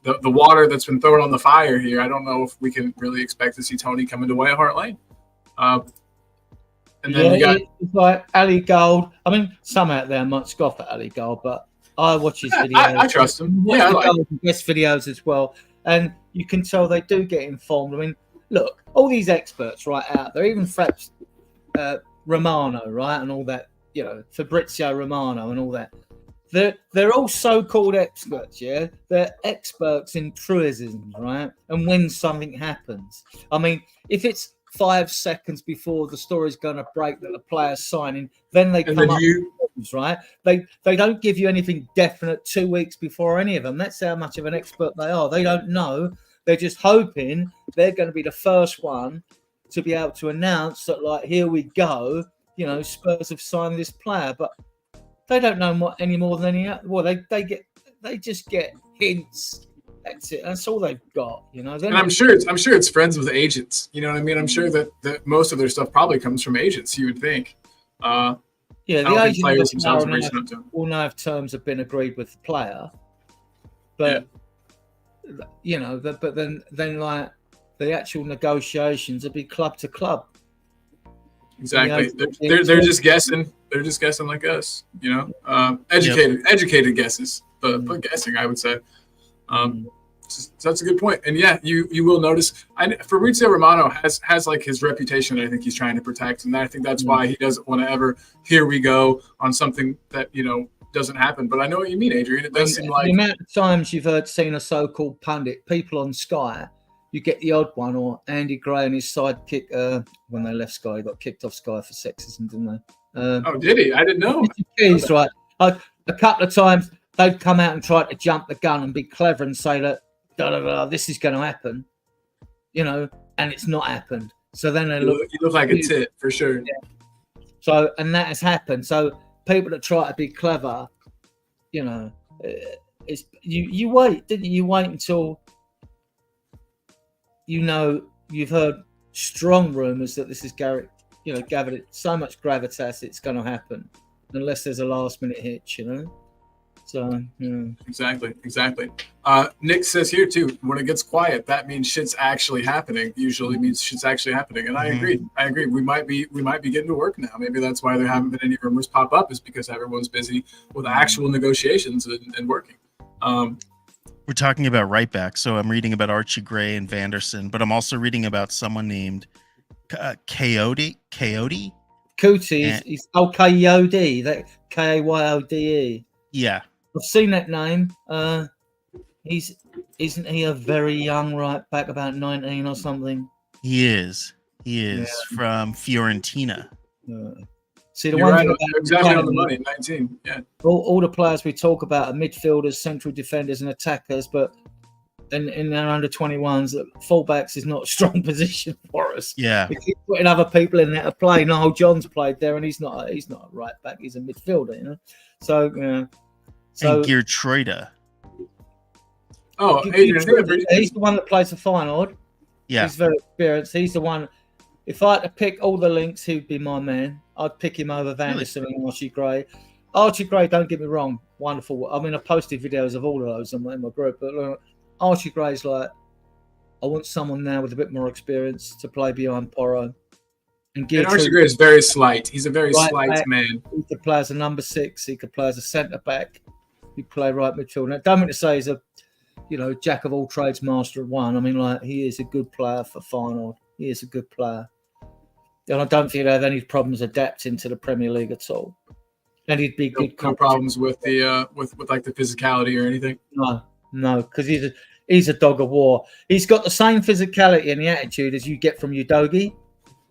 the water that's been thrown on the fire here. I don't know if we can really expect to see Tony coming to Way at Hart Lane. And then we got it's like Ali Gold. I mean, some out there might scoff at Ali Gold, but I watch his videos. I trust him. Yeah, best videos as well, and you can tell they do get informed. I mean, look, all these experts right out there, even perhaps Romano, right, and all that. Fabrizio Romano and all that. They're all so-called experts, yeah? They're experts in truisms, right? And when something happens. I mean, if it's 5 seconds before the story's going to break that the player's signing, then they come up with things, right? They don't give you anything definite 2 weeks before any of them. That's how much of an expert they are. They don't know. They're just hoping they're going to be the first one to be able to announce that, like, here we go, Spurs have signed this player. But they don't know any more than any other. Well, they just get hints. That's it. That's all they've got, And I'm sure it's friends with agents. You know what I mean? I'm sure that most of their stuff probably comes from agents. You would think. Yeah, I the don't think agent players of the themselves are player reaching out to him. will know if terms have been agreed with the player, but you know, but then like the actual negotiations will be club to club. Exactly. They're just guessing. They're just guessing like us, you know. Educated guesses, but guessing, I would say. So that's a good point. And yeah, you will notice. Fabrizio Romano has like his reputation that I think he's trying to protect, and I think that's why he doesn't want to ever. Here we go on something that doesn't happen. But I know what you mean, Adrian. It does seem like the amount of times you've seen a so-called pundit, people on Sky. You get the odd one, or Andy Gray and his sidekick when they left Sky, got kicked off Sky for sexism, didn't they? Oh, did he? I didn't know. He's right. A couple of times they'd come out and try to jump the gun and be clever and say that this is going to happen, and it's not happened. So then they you look like a tit for sure. Yeah. So and that has happened. So people that try to be clever, it's you wait, didn't you? You wait until. You've heard strong rumours that this is gathered so much gravitas it's going to happen, unless there's a last minute hitch, So Exactly. Nick says here too, when it gets quiet, that means shit's actually happening. Usually means shit's actually happening, and I agree. We might be getting to work now. Maybe that's why there haven't been any rumors pop up, is because everyone's busy with actual negotiations and working. We're talking about right back, so I'm reading about Archie Gray and Vanderson, but I'm also reading about someone named Coyote. Cootie. He's Coyote. That Kayode. Yeah, I've seen that name. Isn't he a very young right back, about 19 or something? He is from Fiorentina. See, the You're one right, thing exactly on the money, 19. Yeah. All the players we talk about are midfielders, central defenders, and attackers, but in our under 21s, fullbacks is not a strong position for us. Yeah. We keep putting other people in there to play. Noel John's played there, and he's not a right back. He's a midfielder, So, and Geert Troida. Oh, Adrian, he's the one that plays for Feyenoord. Yeah. He's very experienced. He's the one. If I had to pick all the links, he'd be my man. I'd pick him over Vanderson and Archie Gray. Archie Gray, don't get me wrong, wonderful. I mean, I posted videos of all of those in my group, but Archie Gray's like, I want someone now with a bit more experience to play behind Porro. And Archie Gray is very slight. He's a very slight man. He could play as a number 6. He could play as a centre back. He could play right midfield. Now, don't mean to say he's a, jack of all trades, master of one. I mean, like, he is a good player for Feyenoord. He is a good player. And I don't think he'd have any problems adapting to the Premier League at all. And he'd be good. No problems with the with like the physicality or anything. No, because he's a dog of war. He's got the same physicality and the attitude as you get from Udogie.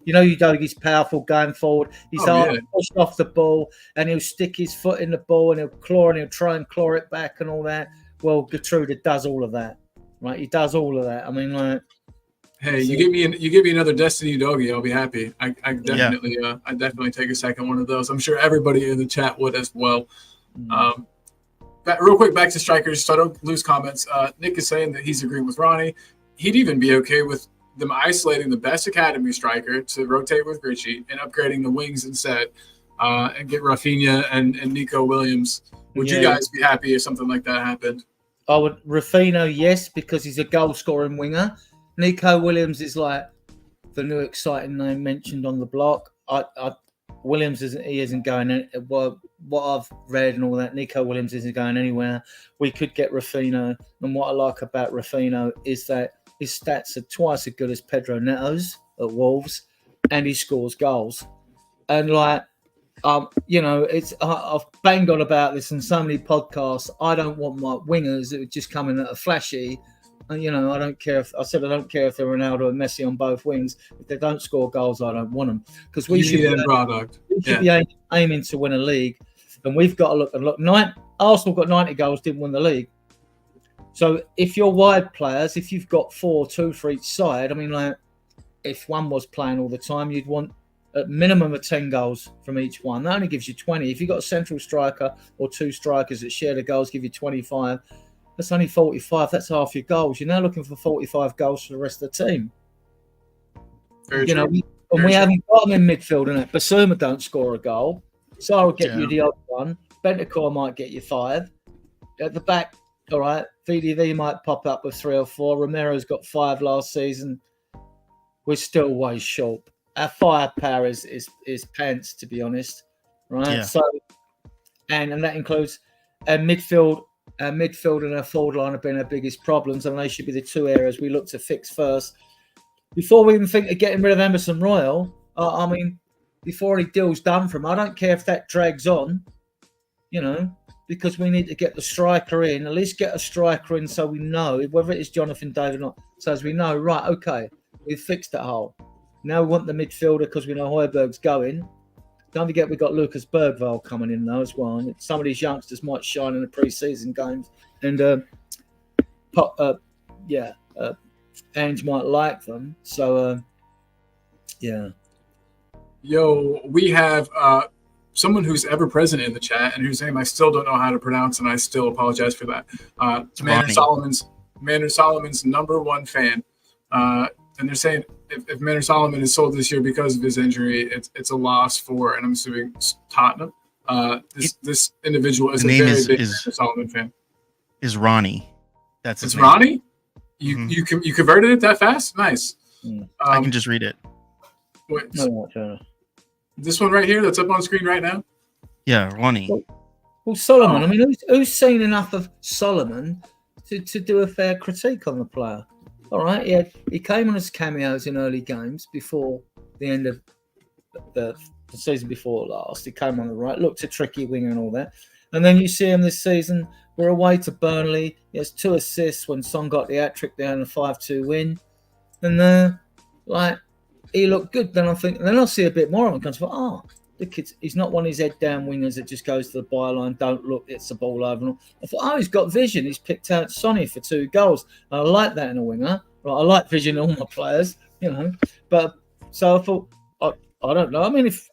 Udogie's powerful going forward. He's pushed off the ball, and he'll stick his foot in the ball, and he'll claw, and he'll try and claw it back and all that. Well, Gertrude does all of that, right? He does all of that. I mean, like. Hey, you give me another Destiny Udogie, I'll be happy. I definitely take a second one of those. I'm sure everybody in the chat would as well. Real quick, back to strikers, so I don't lose comments. Nick is saying that he's agreeing with Ronnie. He'd even be okay with them isolating the best academy striker to rotate with Richie and upgrading the wings instead, and get Rafinha and Nico Williams. Would you guys be happy if something like that happened? I would. Rafinha, yes, because he's a goal-scoring winger. Nico Williams is like the new exciting name mentioned on the block. Williams isn't going. What I've read and all that, Nico Williams isn't going anywhere. We could get Rafinha, and what I like about Rafinha is that his stats are twice as good as Pedro Neto's at Wolves, and he scores goals. And I've banged on about this in so many podcasts. I don't want my wingers that are just coming that are flashy. I don't care if they're Ronaldo and Messi on both wings. If they don't score goals, I don't want them, because we should be aiming to win a league, and we've got to look. Arsenal got 90 goals, didn't win the league. So if you're wide players, if you've got 2 for each side, I mean, like, if one was playing all the time, you'd want a minimum of 10 goals from each one. That only gives you 20. If you've got a central striker or 2 strikers that share the goals, give you 25. That's only 45. That's half your goals. You're now looking for 45 goals for the rest of the team. Very true. We haven't got them in midfield, and Basuma don't score a goal. Sarr will get you the odd one. Bentancur might get you 5. At the back, all right, VDV might pop up with 3 or 4. Romero's got 5 last season. We're still way short. Our firepower is pants, to be honest, right? Yeah. So, and that includes our midfield. Our midfield and our forward line have been our biggest problems, and they should be the 2 areas we look to fix first. Before we even think of getting rid of Emerson Royal, I mean, before any deal's done for him, I don't care if that drags on, because we need to get the striker in, at least get a striker in so we know, whether it is Jonathan David or not, so as we know, right, okay, we've fixed that hole. Now we want the midfielder because we know Højbjerg's going. Don't forget we've got Lucas Bergvall coming in though as well. And some of these youngsters might shine in the pre-season games. And Ange might like them. So, yeah. Yo, we have someone who's ever present in the chat and whose name I still don't know how to pronounce, and I still apologize for that. Maynard Solomon's #1 fan. And they're saying if Maynard Solomon is sold this year because of his injury, it's a loss for, and I'm assuming, Tottenham. This individual is a very big Maynard Solomon fan. Is Ronnie? That's his it's name. Ronnie. You converted it that fast? Nice. I can just read it. Wait, this one right here that's up on screen right now? Yeah, Ronnie. Well, Solomon. I mean, who's seen enough of Solomon to do a fair critique on the player? All right, he came on as cameos in early games before the end of the season before last. He came on the right, looked a tricky winger and all that. And then you see him this season. We're away to Burnley. He has 2 assists when Son got the hat-trick down in a 5-2 win. And he looked good. Then I'll see a bit more of him. Because the kid's, he's not one of these head-down wingers that just goes to the byline, don't look, it's the ball over. And I thought, he's got vision. He's picked out Sonny for 2 goals. And I like that in a winger. I like vision in all my players, But so I thought, I don't know. I mean, if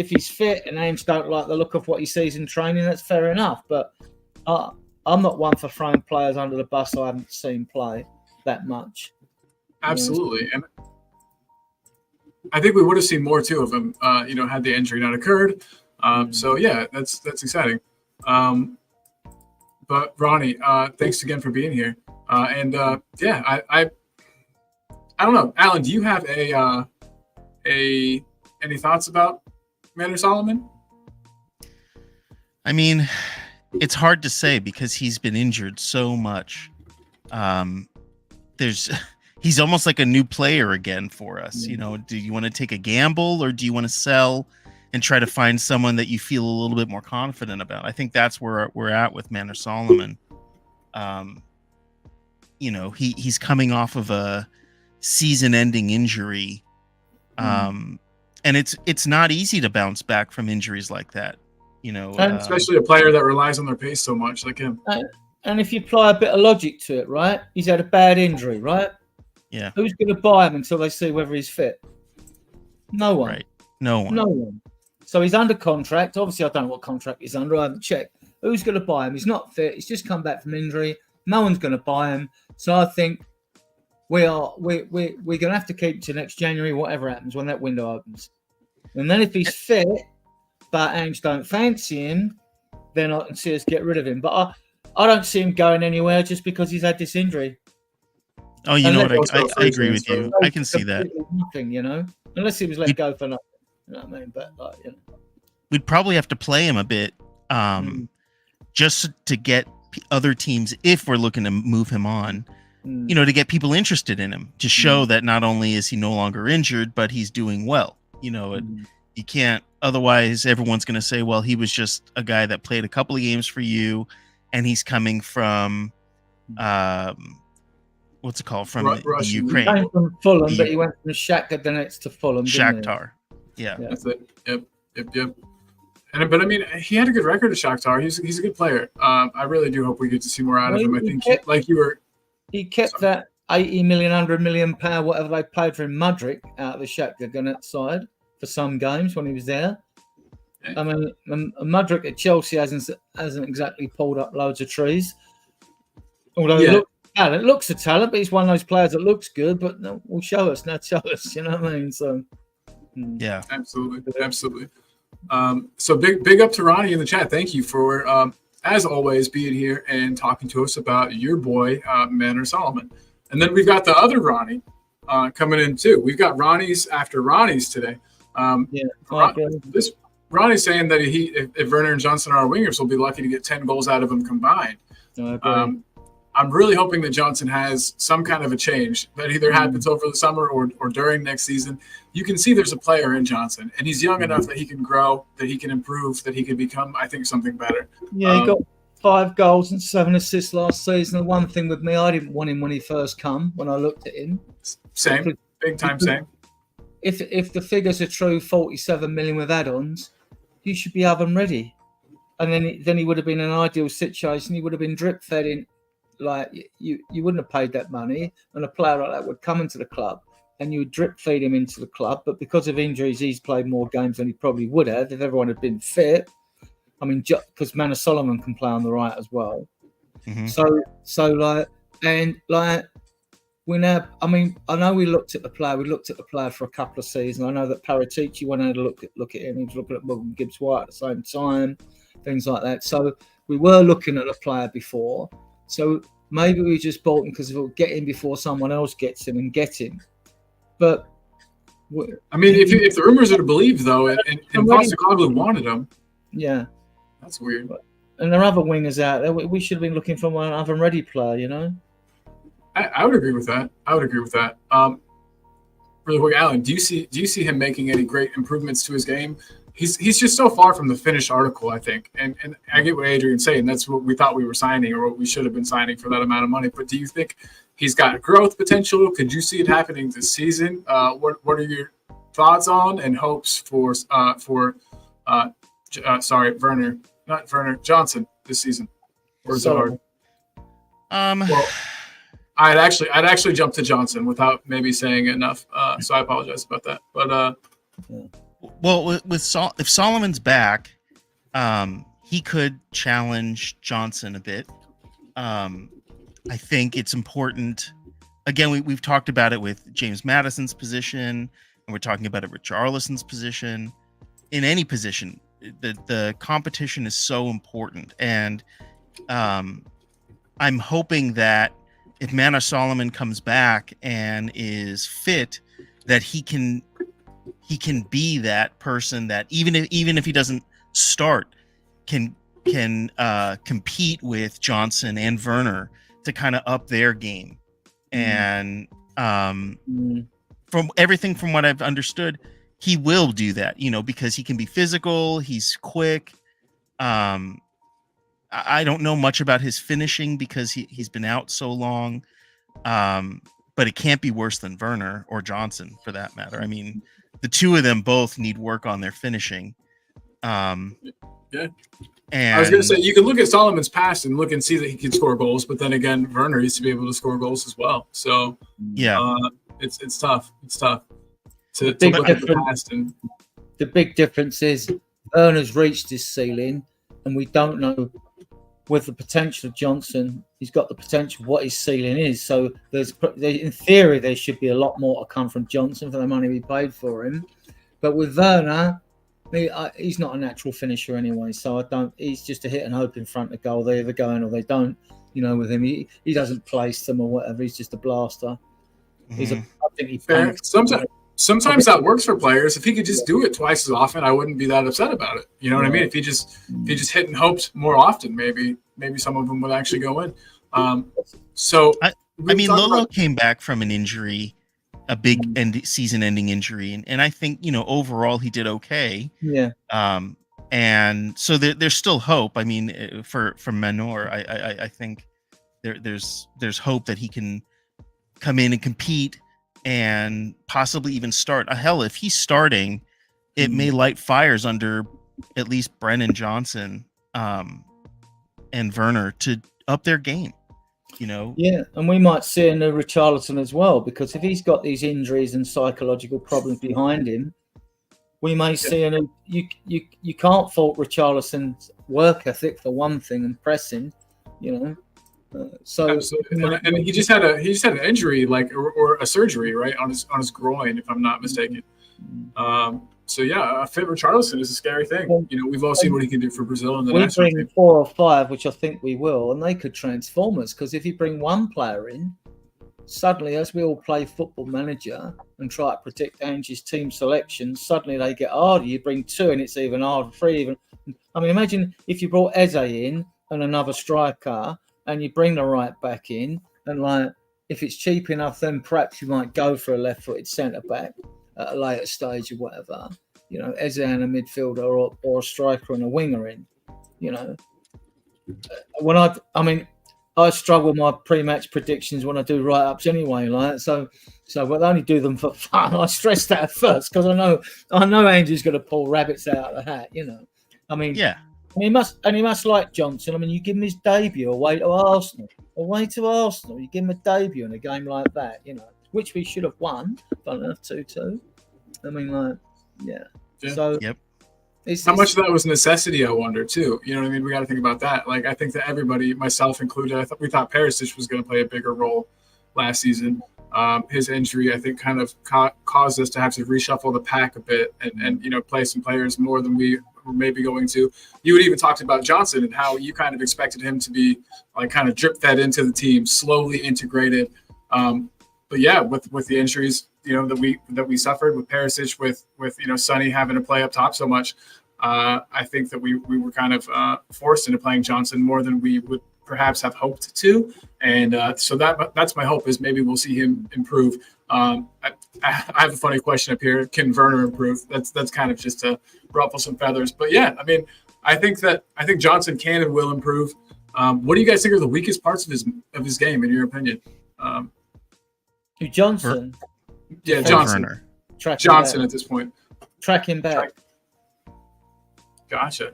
he's fit and Ange don't like the look of what he sees in training, that's fair enough. But I'm not one for throwing players under the bus I haven't seen play that much. Absolutely. And I think we would have seen more too of him, had the injury not occurred. So yeah, that's exciting. But Ronnie, thanks again for being here. I don't know, Alan, do you have any thoughts about Maynard Solomon? I mean, it's hard to say because he's been injured so much. He's almost like a new player again for us. Do you want to take a gamble or do you want to sell and try to find someone that you feel a little bit more confident about? I think that's where we're at with Maynard Solomon. He's coming off of a season-ending injury. And it's not easy to bounce back from injuries like that. Especially a player that relies on their pace so much, like him. And if you apply a bit of logic to it, right? He's had a bad injury, right? Yeah. Who's going to buy him until they see whether he's fit? No one. Right. No one. So he's under contract. Obviously, I don't know what contract he's under. I haven't checked. Who's going to buy him? He's not fit. He's just come back from injury. No one's going to buy him. So I think we're going to have to keep to next January, whatever happens when that window opens. And then if he's fit, but Ange don't fancy him, then I can see us get rid of him. But I don't see him going anywhere just because he's had this injury. Oh, you know what? I agree with you. I can see that. Nothing, unless he was let go for nothing. You know what I mean? But we'd probably have to play him a bit, just to get other teams, if we're looking to move him on, to get people interested in him, to show that not only is he no longer injured, but he's doing well. You can't. Otherwise, everyone's going to say, well, he was just a guy that played a couple of games for you, and he's coming from. What's it called? From the Ukraine. He came from Fulham, but he went from Shakhtar Donetsk to Fulham. Shakhtar. Yeah. That's it. Yep. But I mean, he had a good record at Shakhtar. He's a good player. I really do hope we get to see more out of him. I think, he kept that 80 million, 100 million pound, whatever they paid for him, Mudryk, out of the Shakhtar Donetsk side for some games when he was there. Yeah. I mean, Mudryk at Chelsea hasn't exactly pulled up loads of trees. Although it looks a talent, but he's one of those players that looks good, but will show us. You know what I mean? So, yeah, absolutely. So big up to Ronnie in the chat. Thank you for, as always, being here and talking to us about your boy, Manor Solomon. And then we've got the other Ronnie coming in too. We've got Ronnie's after Ronnie's today. Ronnie's saying that if Werner and Johnson are our wingers, we'll be lucky to get 10 goals out of them combined. I'm really hoping that Johnson has some kind of a change that either happens over the summer or during next season. You can see there's a player in Johnson, and he's young enough that he can grow, that he can improve, that he can become, I think, something better. Yeah, he got 5 goals and 7 assists last season. The one thing with me, I didn't want him when he first come, when I looked at him. Same, big time same. If the figures are true, 47 million with add-ons, you should be oven ready. And then he would have been in an ideal situation. He would have been drip fed in. Like you wouldn't have paid that money, and a player like that would come into the club, and you would drip feed him into the club. But because of injuries, he's played more games than he probably would have if everyone had been fit. I mean, because Manor Solomon can play on the right as well. We now. I mean, I know we looked at the player. We looked at the player for a couple of seasons. I know that Paratici went out to look at him. He was looking at Morgan Gibbs-White at the same time, things like that. So we were looking at the player before. So maybe we just bought him because we'll get him before someone else gets him and get him. But I mean, if the rumors are to believe, though, and Postecoglou wanted him, yeah, that's weird. And there are other wingers out there. We should have been looking for an oven-ready player, you know. I would agree with that. Really quick, Alan, do you see him making any great improvements to his game? He's just so far from the finished article, I think. And I get what Adrian's saying. That's what we thought we were signing or what we should have been signing for that amount of money. But do you think he's got growth potential? Could you see it happening this season? What are your thoughts on and hopes for Werner Johnson this season? Or is it hard? Well, I'd actually jump to Johnson without maybe saying enough. So I apologize about that. But well, if Solomon's back, he could challenge Johnson a bit. I think it's important. Again, we've talked about it with James Maddison's position, and we're talking about it with Richarlison's position. In any position, the competition is so important, and I'm hoping that if Manor Solomon comes back and is fit, that he can be that person that even if he doesn't start, can compete with Johnson and Werner to kind of up their game. And from everything from what I've understood, he will do that, because he can be physical, he's quick. I don't know much about his finishing because he's been out so long. But it can't be worse than Werner or Johnson for that matter. I mean, the two of them both need work on their finishing. Yeah. And I was going to say, you can look at Solomon's past and look and see that he can score goals, but then again, Werner used to be able to score goals as well. So yeah, it's tough. It's tough to look at the past. And the big difference is Werner's reached his ceiling, and we don't know with the potential of Johnson. He's got the potential of what his ceiling is. So in theory, there should be a lot more to come from Johnson for the money we paid for him. But with Werner, he's not a natural finisher anyway. So he's just a hit and hope in front of goal. They either go in or they don't. With him, he doesn't place them or whatever. He's just a blaster. I think he fair. Sometimes that works for players. If he could just do it twice as often, I wouldn't be that upset about it. You know what I mean? If he just hit and hoped more often, maybe some of them would actually go in. I mean, Lolo came back from an injury, a big season-ending injury, and I think overall he did okay. Yeah. And so there's still hope. I mean, for Manor, I think there's hope that he can come in and compete and possibly even start. Hell, if he's starting, it may light fires under at least Brennan Johnson and Werner to up their game. Yeah, and we might see a new Richarlison as well, because if he's got these injuries and psychological problems behind him, we may see a new. You can't fault Richarlison's work ethic for one thing and pressing, So absolutely. And he just had an injury, or a surgery, right, on his groin, if I'm not mistaken. yeah, a fit Richarlison is a scary thing. Well, We've all seen what he can do for Brazil in the we national bring team. 4 or 5, which I think we will, and they could transform us. Because if you bring one player in, suddenly, as we all play Football Manager and try to predict Angie's team selection, suddenly they get harder. You bring 2 and it's even harder. 3 even. I mean, imagine if you brought Eze in and another striker, and you bring the right back in, and like if it's cheap enough, then perhaps you might go for a left-footed centre back at a later stage or whatever. Eze and a midfielder or a striker and a winger in. When I struggle with my pre-match predictions when I do write-ups anyway, like so we'll only do them for fun. I stress that first because I know Andrew's going to pull rabbits out of the hat. I mean, Yeah. And he must like Johnson. I mean, you give him his debut away to Arsenal. You give him a debut in a game like that, which we should have won. Fun enough, 2-2. I mean, like, yeah. So, yep. How much of that was necessity, I wonder, too. You know what I mean? We got to think about that. Like, I think that everybody, myself included, we thought Perisic was going to play a bigger role last season. His injury, I think, kind of caused us to have to reshuffle the pack a bit and play some players more than we were maybe going to. You had even talked about Johnson and how you kind of expected him to be like kind of drip fed into the team, slowly integrated. But yeah, with the injuries, that we suffered with Perisic, with Sonny having to play up top so much, I think that we were kind of forced into playing Johnson more than we would perhaps have hoped to, and so that's my hope is maybe we'll see him improve. I have a funny question up here: can Werner improve? That's kind of just to ruffle some feathers, but yeah, I mean, I think Johnson can and will improve. What do you guys think are the weakest parts of his game, in your opinion? Johnson. Yeah, Johnson. Johnson at this point. Track him back. Gotcha.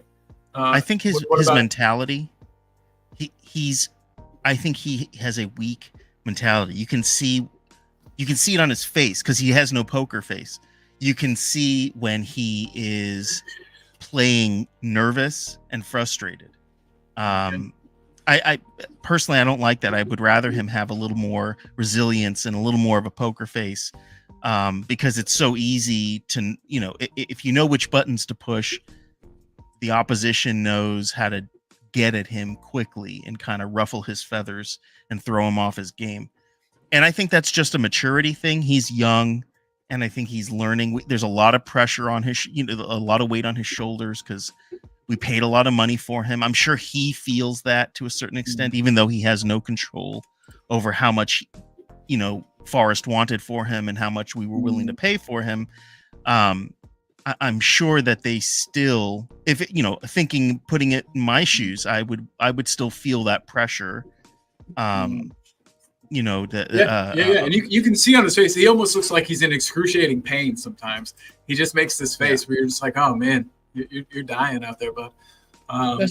I think his about mentality. I think he has a weak mentality. You can see it on his face because he has no poker face. You can see when he is playing nervous and frustrated. I personally, I don't like that. I would rather him have a little more resilience and a little more of a poker face, because it's so easy to, if you know which buttons to push, the opposition knows how to get at him quickly and kind of ruffle his feathers and throw him off his game. And I think that's just a maturity thing. He's young, and I think he's learning. There's a lot of pressure on his, a lot of weight on his shoulders because we paid a lot of money for him. I'm sure he feels that to a certain extent, even though he has no control over how much, Forest wanted for him and how much we were willing to pay for him. I'm sure that they still, putting it in my shoes, I would still feel that pressure. And you can see on his face, he almost looks like he's in excruciating pain sometimes. He just makes this face where you're just like, oh man, you're dying out there, bud.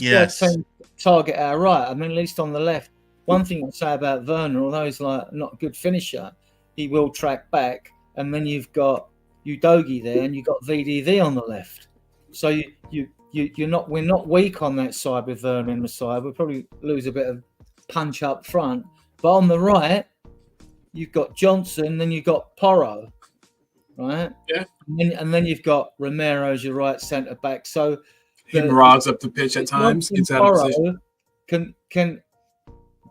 Yes. Target our right. I mean, at least on the left. One thing I'd say about Werner, although he's like not a good finisher, he will track back, and then you've got Udogie there, and you've got VDV on the left. So we're not weak on that side with Werner on the side. We'll probably lose a bit of punch up front, but on the right, you've got Johnson, then you've got Porro, right? Yeah. And then you've got Romero as your right centre back. So he marauders up the pitch at times. Gets out of position.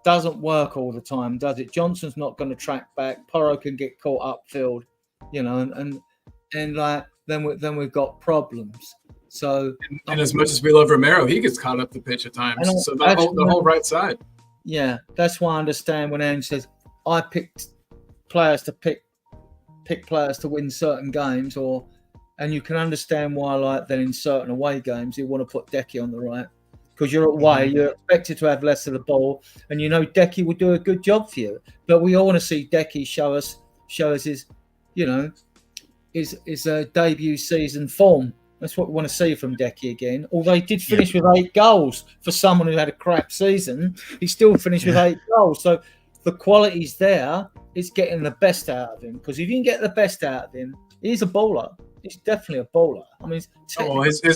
Doesn't work all the time, does it? Johnson's not going to track back. Porro can get caught upfield, and like then we've got problems. So and as much as we love Romero, he gets caught up the pitch at times. So the whole right side. Yeah, that's why I understand when Ange says I picked players to pick players to win certain games, and you can understand why, like then in certain away games, you want to put Decky on the right because you're away, you're expected to have less of the ball, and Decky will do a good job for you. But we all want to see Decky show us his, his debut season form. That's what we want to see from Decky again. Although he did finish with 8 goals for someone who had a crap season, he still finished with 8 goals. So the quality's there. It's getting the best out of him. Because if you can get the best out of him, he's a bowler. He's definitely a bowler. I mean,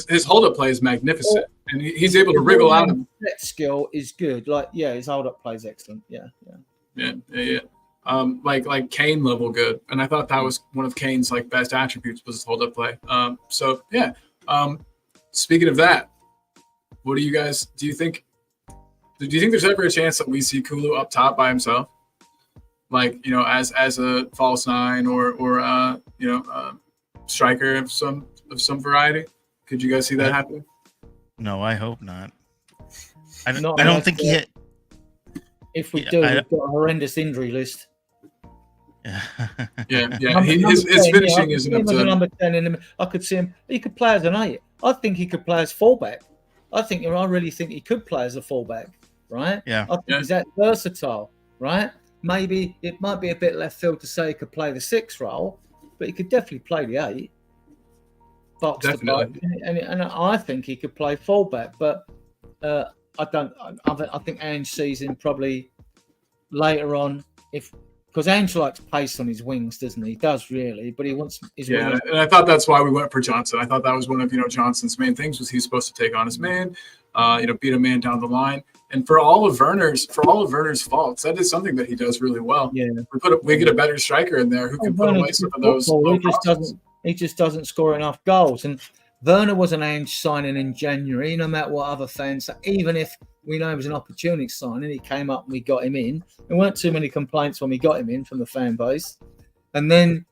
his hold-up play is magnificent, and he's able to wriggle out. That skill is good. Like, his hold-up play is excellent. Yeah. like Kane level good. And I thought that was one of Kane's like best attributes was his hold up play. So yeah. Speaking of that, what do you guys do? You think there's ever a chance that we see Kulu up top by himself, like as a false nine or striker of some variety? Could you guys see that happen? No, I hope not. I Not don't think he hit. If we do, we've got a horrendous injury list. Yeah. His finishing isn't up to number 10 in the. I could see him. He could play as an 8. I think he could play as fullback. I really think he could play as a fullback. Right? Yeah. I think he's that versatile. Right? Maybe it might be a bit left field to say he could play the 6 role, but he could definitely play the 8. Box definitely. And I think he could play fullback, but I don't. I think Ange sees him probably later on because Ange likes pace on his wings, doesn't he? He does really, but he wants his wings. And I thought that's why we went for Johnson. I thought that was one of Johnson's main things was he's supposed to take on his man, beat a man down the line. And for all of Werner's faults, that is something that he does really well. Yeah, we get a better striker in there who can put away some of those. He just doesn't score enough goals. And Werner was an Ange signing in January, no matter what other fans say. Even if we know it was an opportunity signing, he came up and we got him in. There weren't too many complaints when we got him in from the fan base. And then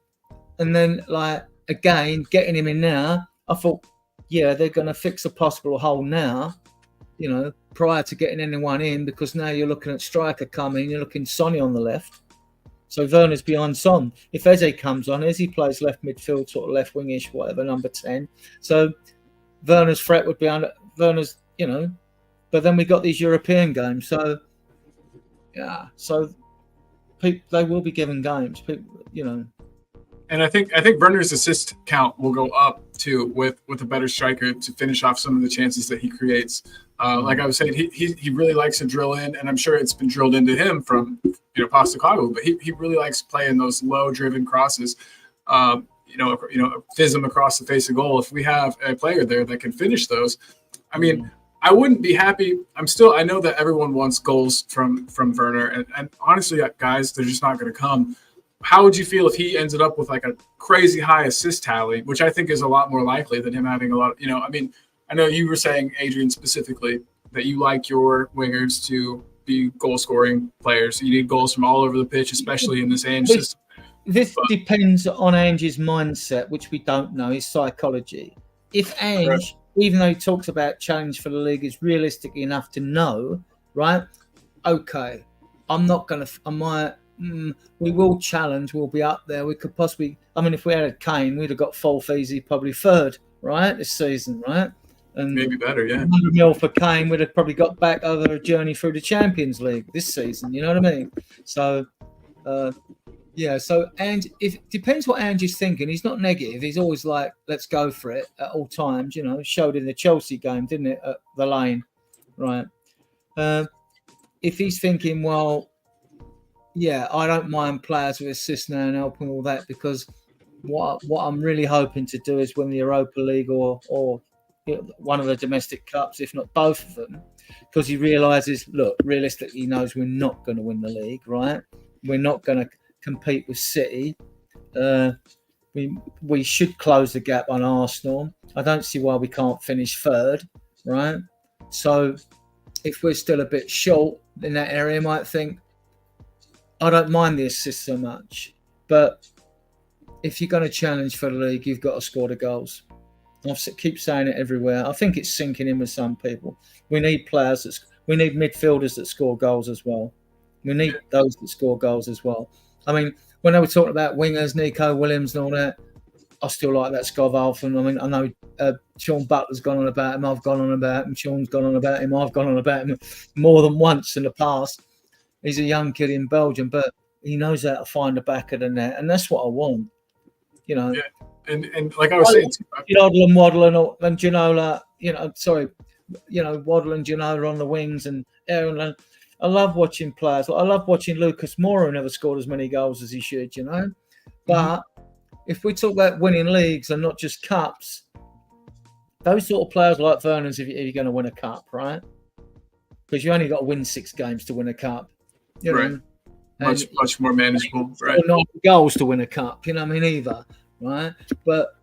like again, getting him in now, I thought, yeah, they're going to fix a possible hole now, prior to getting anyone in, because now you're looking at striker coming, you're looking Sonny on the left. So Werner's behind Son. If Eze comes on, Eze plays left midfield, sort of left wingish, whatever, number 10. So Werner's threat would be under Werner's, but then we got these European games. So, yeah. So they will be given games, And I think Werner's assist count will go up too with a better striker to finish off some of the chances that he creates. Like I was saying, he really likes to drill in, and I'm sure it's been drilled into him from Postecoglou, but he really likes playing those low driven crosses. Fism across the face of goal. If we have a player there that can finish those, I mean, I wouldn't be happy. I know that everyone wants goals from Werner, and honestly, guys, they're just not going to come. How would you feel if he ended up with like a crazy high assist tally, which I think is a lot more likely than him having a lot of, I know you were saying, Adrian, specifically that you like your wingers to be goal-scoring players. You need goals from all over the pitch, especially in this Ange system. This depends on Ange's mindset, which we don't know, his psychology. If Ange, even though he talks about challenge for the league, is realistic enough to know, right? Okay, I'm not going to – we will challenge. We'll be up there. We could possibly. If we had a Kane, we'd have got fourth easy, probably third, right, this season, right? And maybe better, yeah. 100 mil for Kane, we'd have probably got back over a journey through the Champions League this season. You know what I mean? So, So it depends what Ange is thinking. He's not negative. He's always like, let's go for it at all times. Showed in the Chelsea game, didn't it, at the Lane, right? If he's thinking, well. Yeah, I don't mind players with assists now and helping all that, because what I'm really hoping to do is win the Europa League or one of the domestic cups, if not both of them, because he realises, look, realistically, he knows we're not going to win the league, right? We're not going to compete with City. We should close the gap on Arsenal. I don't see why we can't finish third, right? So if we're still a bit short in that area, you might think, I don't mind the assists so much, but if you're going to challenge for the league, you've got to score the goals. I keep saying it everywhere. I think it's sinking in with some people. We need we need midfielders that score goals as well. We need those that score goals as well. When they were talking about wingers, Nico Williams and all that, I still like that Scott Alfin. I know Sean Butler's gone on about him. I've gone on about him. Sean's gone on about him. I've gone on about him more than once in the past. He's a young kid in Belgium, but he knows how to find the back of the net, and that's what I want. Yeah, and like I was saying, Waddle and Ginola. Waddle and Ginola on the wings, and Aaron. I love watching players. I love watching Lucas Moura, who never scored as many goals as he should. But if we talk about winning leagues and not just cups, those sort of players like Vernon's, if you're going to win a cup, right? Because you only got to win 6 games to win a cup. much more manageable, right? Not goals to win a cup, you know what I mean, either, right? But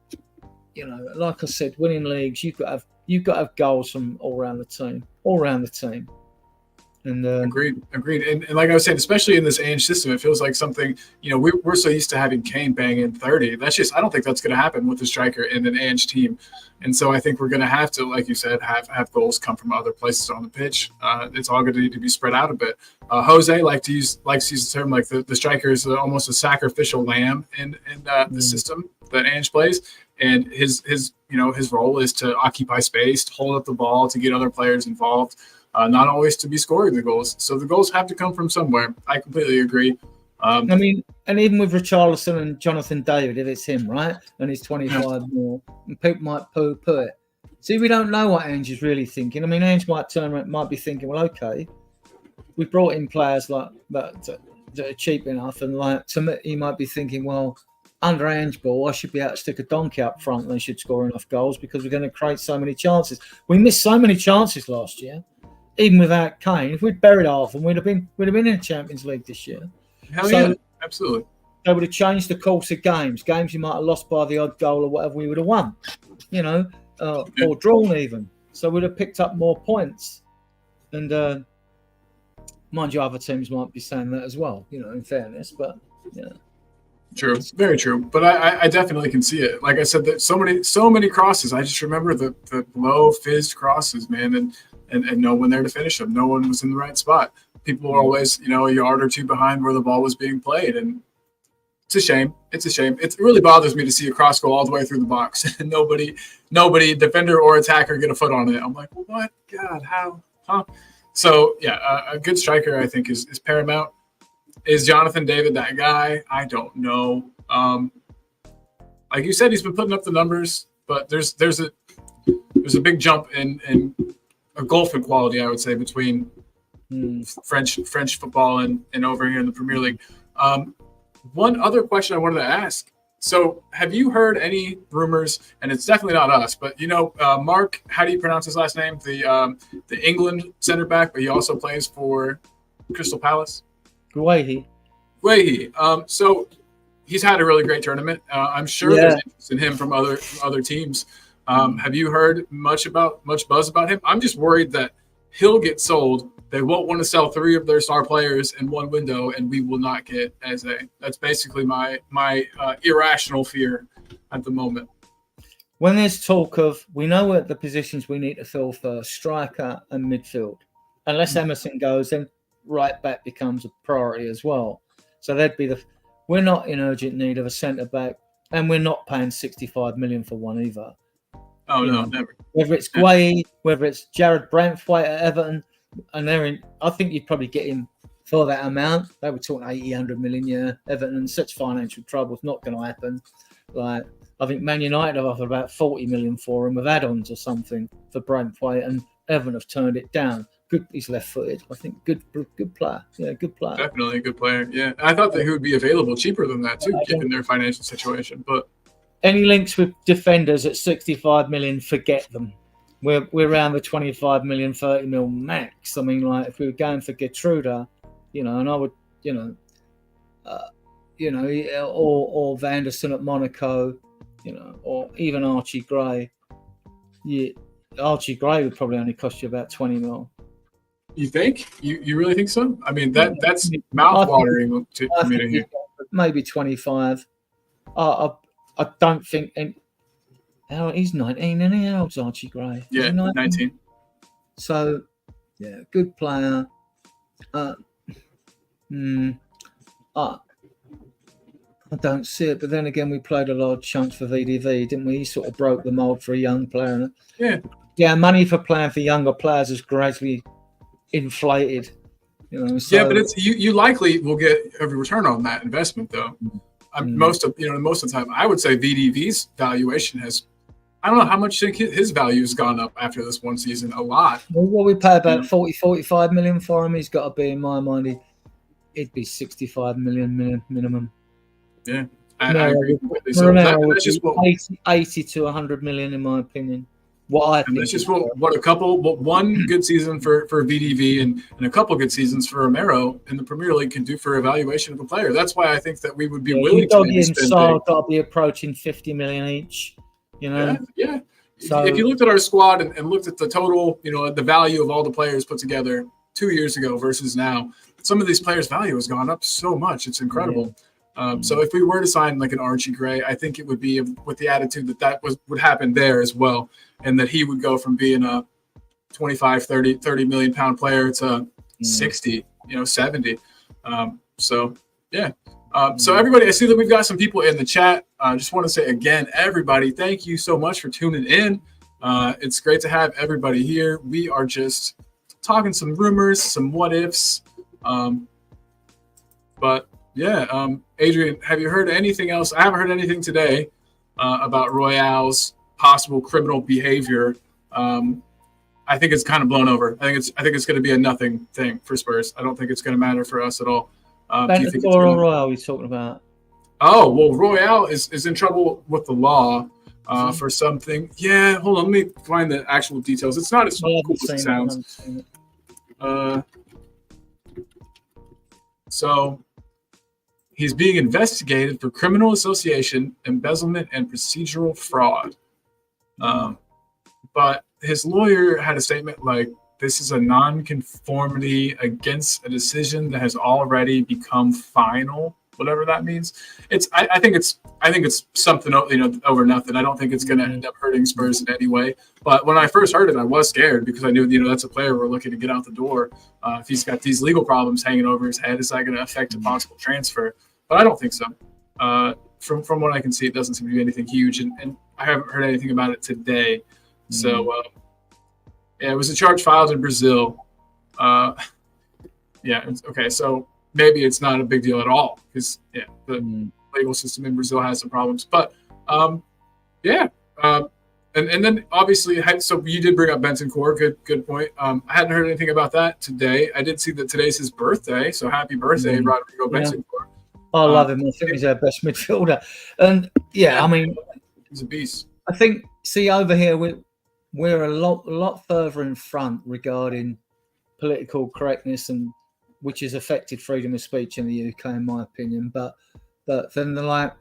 like I said, winning leagues, you've got to have goals from all around the team. And agreed. And like I was saying, especially in this Ange system, it feels like something, we're so used to having Kane bang in 30. I don't think that's going to happen with the striker in an Ange team. And so I think we're going to have to, like you said, have goals come from other places on the pitch. It's all going to need to be spread out a bit. Jose likes to use the term like the striker is almost a sacrificial lamb in the system that Ange plays. And his role is to occupy space, to hold up the ball, to get other players involved. Not always to be scoring the goals. So the goals have to come from somewhere. I completely agree. And even with Richarlison and Jonathan David, if it's him, right, and he's 25 more, and people might poo-poo it. See, we don't know what Ange is really thinking. Ange might be thinking, well, okay, we brought in players like that are cheap enough, and like to me, he might be thinking, well, under Ange ball, I should be able to stick a donkey up front, and they should score enough goals because we're going to create so many chances. We missed so many chances last year. Even without Kane, if we'd buried half them, we'd have been in the Champions League this year. Hell yeah, absolutely. They would have changed the course of games. Games you might have lost by the odd goal or whatever, we would have won, or drawn even. So we'd have picked up more points. And mind you, other teams might be saying that as well, in fairness. But yeah. True, very true. But I definitely can see it. Like I said, that so many crosses. I just remember the low fizzed crosses, man, and no one there to finish them. No one was in the right spot. People were always, a yard or two behind where the ball was being played. And it's a shame. It really bothers me to see a cross go all the way through the box and nobody, defender or attacker, get a foot on it. I'm like, what? God, how? Huh? So, yeah, a good striker, I think, is paramount. Is Jonathan David that guy? I don't know. Like you said, he's been putting up the numbers, but there's a big jump in a golfing quality, I would say, between French football and over here in the Premier League. One other question I wanted to ask. So have you heard any rumors, and it's definitely not us, but Mark, how do you pronounce his last name? The England center back, but he also plays for Crystal Palace. Guehi. So he's had a really great tournament. I'm sure there's interest in him from other teams. Have you heard much buzz about him? I'm just worried that he'll get sold. They won't want to sell 3 of their star players in one window, and we will not get Eze. That's basically my irrational fear at the moment. When there's talk of, we know what the positions we need to fill first, striker and midfield. Unless Emerson goes, then right back becomes a priority as well. So we're not in urgent need of a centre back, and we're not paying 65 million for one either. Oh no, never. Whether it's Guehi, whether it's Jared Brantwaite at Everton, and I think you'd probably get him for that amount. They were talking 100 million. Yeah, Everton in such financial trouble, it's not going to happen. Like, I think Man United have offered about 40 million for him with add-ons or something for Brantwaite, and Everton have turned it down. Good, he's left-footed. I think good player. Yeah, good player. Definitely a good player. Yeah, I thought that he would be available cheaper than that too, given their financial situation. But any links with defenders at 65 million, forget them. We're around the 25 million, 30 mil max. I mean, like if we were going for Gertruda, and I would, or Vanderson at Monaco, or even Archie Gray. Yeah, Archie Gray would probably only cost you about 20 mil. You think? You really think so? I mean, that's mouth-watering to me to hear. Maybe 25. I don't think. He's 19, and how old's Archie Gray? Yeah, 19. So, yeah, good player. I don't see it, but then again, we played a lot of chunks for VDV, didn't we? He sort of broke the mold for a young player. Yeah, money for playing for younger players is gradually inflated. So, yeah, but it's you likely will get a return on that investment, though. Most of the time, I would say VDV's valuation has. I don't know how much his value has gone up after this one season. A lot. Well, we pay about 45 million for him. He's got to be, in my mind, it'd be 65 million minimum. Yeah, I agree completely. So that's just what 80 to 100 million, in my opinion. what I And think. that's just one good season for VDV and a couple good seasons for Romero in the Premier League can do for evaluation of a player. That's why I think that we would be willing to maybe spend big. Got to be approaching 50 million each. You know. Yeah. So if you looked at our squad and looked at the total, the value of all the players put together 2 years ago versus now, some of these players' value has gone up so much. It's incredible. So if we were to sign like an Archie Gray, I think it would be with the attitude that would happen there as well. And that he would go from being a 25, 30 million pound player to 60, 70. So everybody, I see that we've got some people in the chat. I just want to say again, everybody, thank you so much for tuning in. It's great to have everybody here. We are just talking some rumors, some what ifs. Adrian, have you heard anything else? I haven't heard anything today about Royale's possible criminal behavior. I think it's kind of blown over. I think it's going to be a nothing thing for Spurs. I don't think it's going to matter for us at all. Do you think it's gonna... Royale he's talking about? Oh, well, Royale is in trouble with the law for something. Yeah, hold on. Let me find the actual details. It's not as cool as it sounds. So he's being investigated for criminal association, embezzlement, and procedural fraud. But his lawyer had a statement like, this is a non-conformity against a decision that has already become final, whatever that means. I think it's something, over nothing. I don't think it's going to end up hurting Spurs in any way. But when I first heard it, I was scared because I knew, that's a player we're looking to get out the door. If he's got these legal problems hanging over his head, is that going to affect a possible transfer? But I don't think so. From what I can see, it doesn't seem to be anything huge, and I haven't heard anything about it today. So, it was a charge filed in Brazil. Okay, so maybe it's not a big deal at all because, the legal system in Brazil has some problems. But, and then obviously, so you did bring up Bentancur. Good point. I hadn't heard anything about that today. I did see that today's his birthday, so happy birthday, Rodrigo Bentancur. I love him. I think he's our best midfielder. And I mean, he's a beast. I think, over here, we're a lot further in front regarding political correctness, and which has affected freedom of speech in the UK, in my opinion. But then the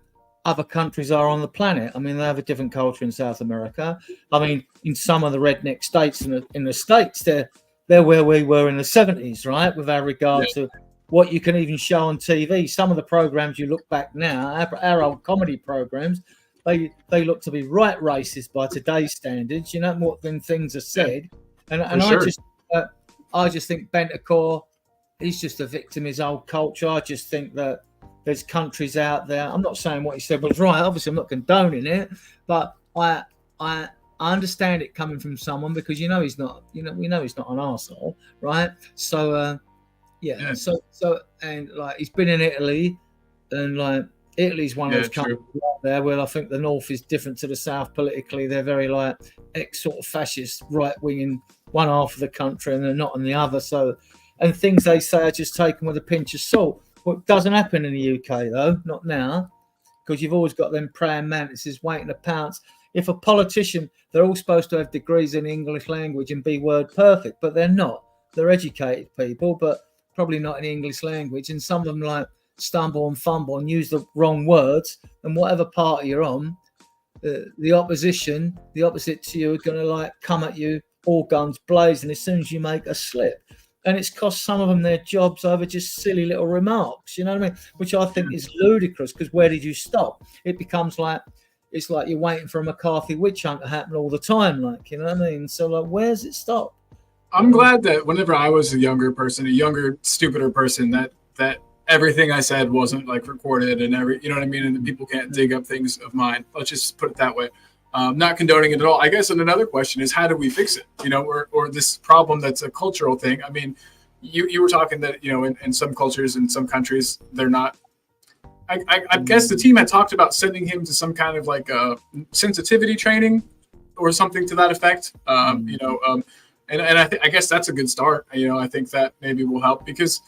other countries are on the planet. I mean, they have a different culture in South America. I mean, in some of the redneck states in the States, they're where we were in the 70s, right? With our regard to what you can even show on TV. Some of the programs you look back now, our old comedy programs, they look to be right racist by today's standards. More than things are said, and I just think Bentancur, he's just a victim of his old culture. I just think that there's countries out there. I'm not saying what he said was right. Obviously, I'm not condoning it, but I understand it coming from someone because he's not. We know he's not an arsehole, right? So so he's been in Italy, and Italy's one of those countries out there where I think the north is different to the south politically. They're very ex sort of fascist right wing in one half of the country, and they're not in the other. So, and things they say are just taken with a pinch of salt. Well, it doesn't happen in the UK though, not now, because you've always got them praying mantises waiting to pounce. If a politician, they're all supposed to have degrees in English language and be word perfect, but they're not. They're educated people, but probably not in the English language, and some of them stumble and fumble and use the wrong words, and whatever party you're on, the opposition, the opposite to you, are going to come at you all guns blazing as soon as you make a slip, and it's cost some of them their jobs over just silly little remarks, you know what I mean, which I think is ludicrous, because where did you stop? It becomes it's like you're waiting for a McCarthy witch hunt to happen all the time, you know what I mean? So where's it stop? I'm glad that whenever I was a younger, stupider person, that everything I said wasn't recorded and you know what I mean? And that people can't dig up things of mine. Let's just put it that way. Not condoning it at all. I guess. And another question is, how do we fix it? Or this problem that's a cultural thing. I mean, you were talking that, in some cultures, in some countries, they're not. I guess the team had talked about sending him to some kind of sensitivity training or something to that effect. And I guess that's a good start. I think that maybe will help because,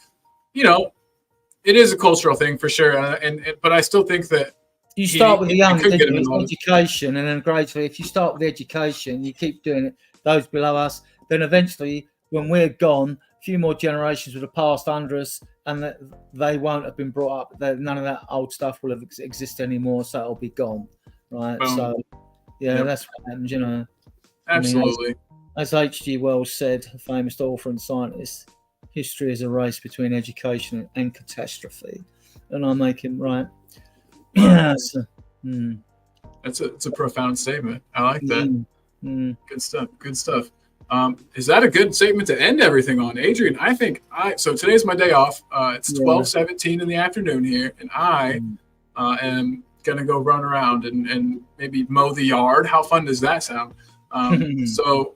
it is a cultural thing for sure. But I still think that you start with the young, could get him it's involved. education, and then gradually, if you start with education, you keep doing it. Those below us, then eventually, when we're gone, a few more generations would have passed under us, and they won't have been brought up. None of that old stuff will have exist anymore, so it'll be gone, right? Boom. So, yeah, Yep. that's what happens, you know. Absolutely. As H.G. Wells said, a famous author and scientist, history is a race between education and catastrophe, and I make him right. Yeah, so, It's a profound statement. I like that. Good stuff. Good stuff. Is that a good statement to end everything on, Adrian? I think so today's my day off. It's 12:17 in the afternoon here, and I am gonna go run around and maybe mow the yard. How fun does that sound? To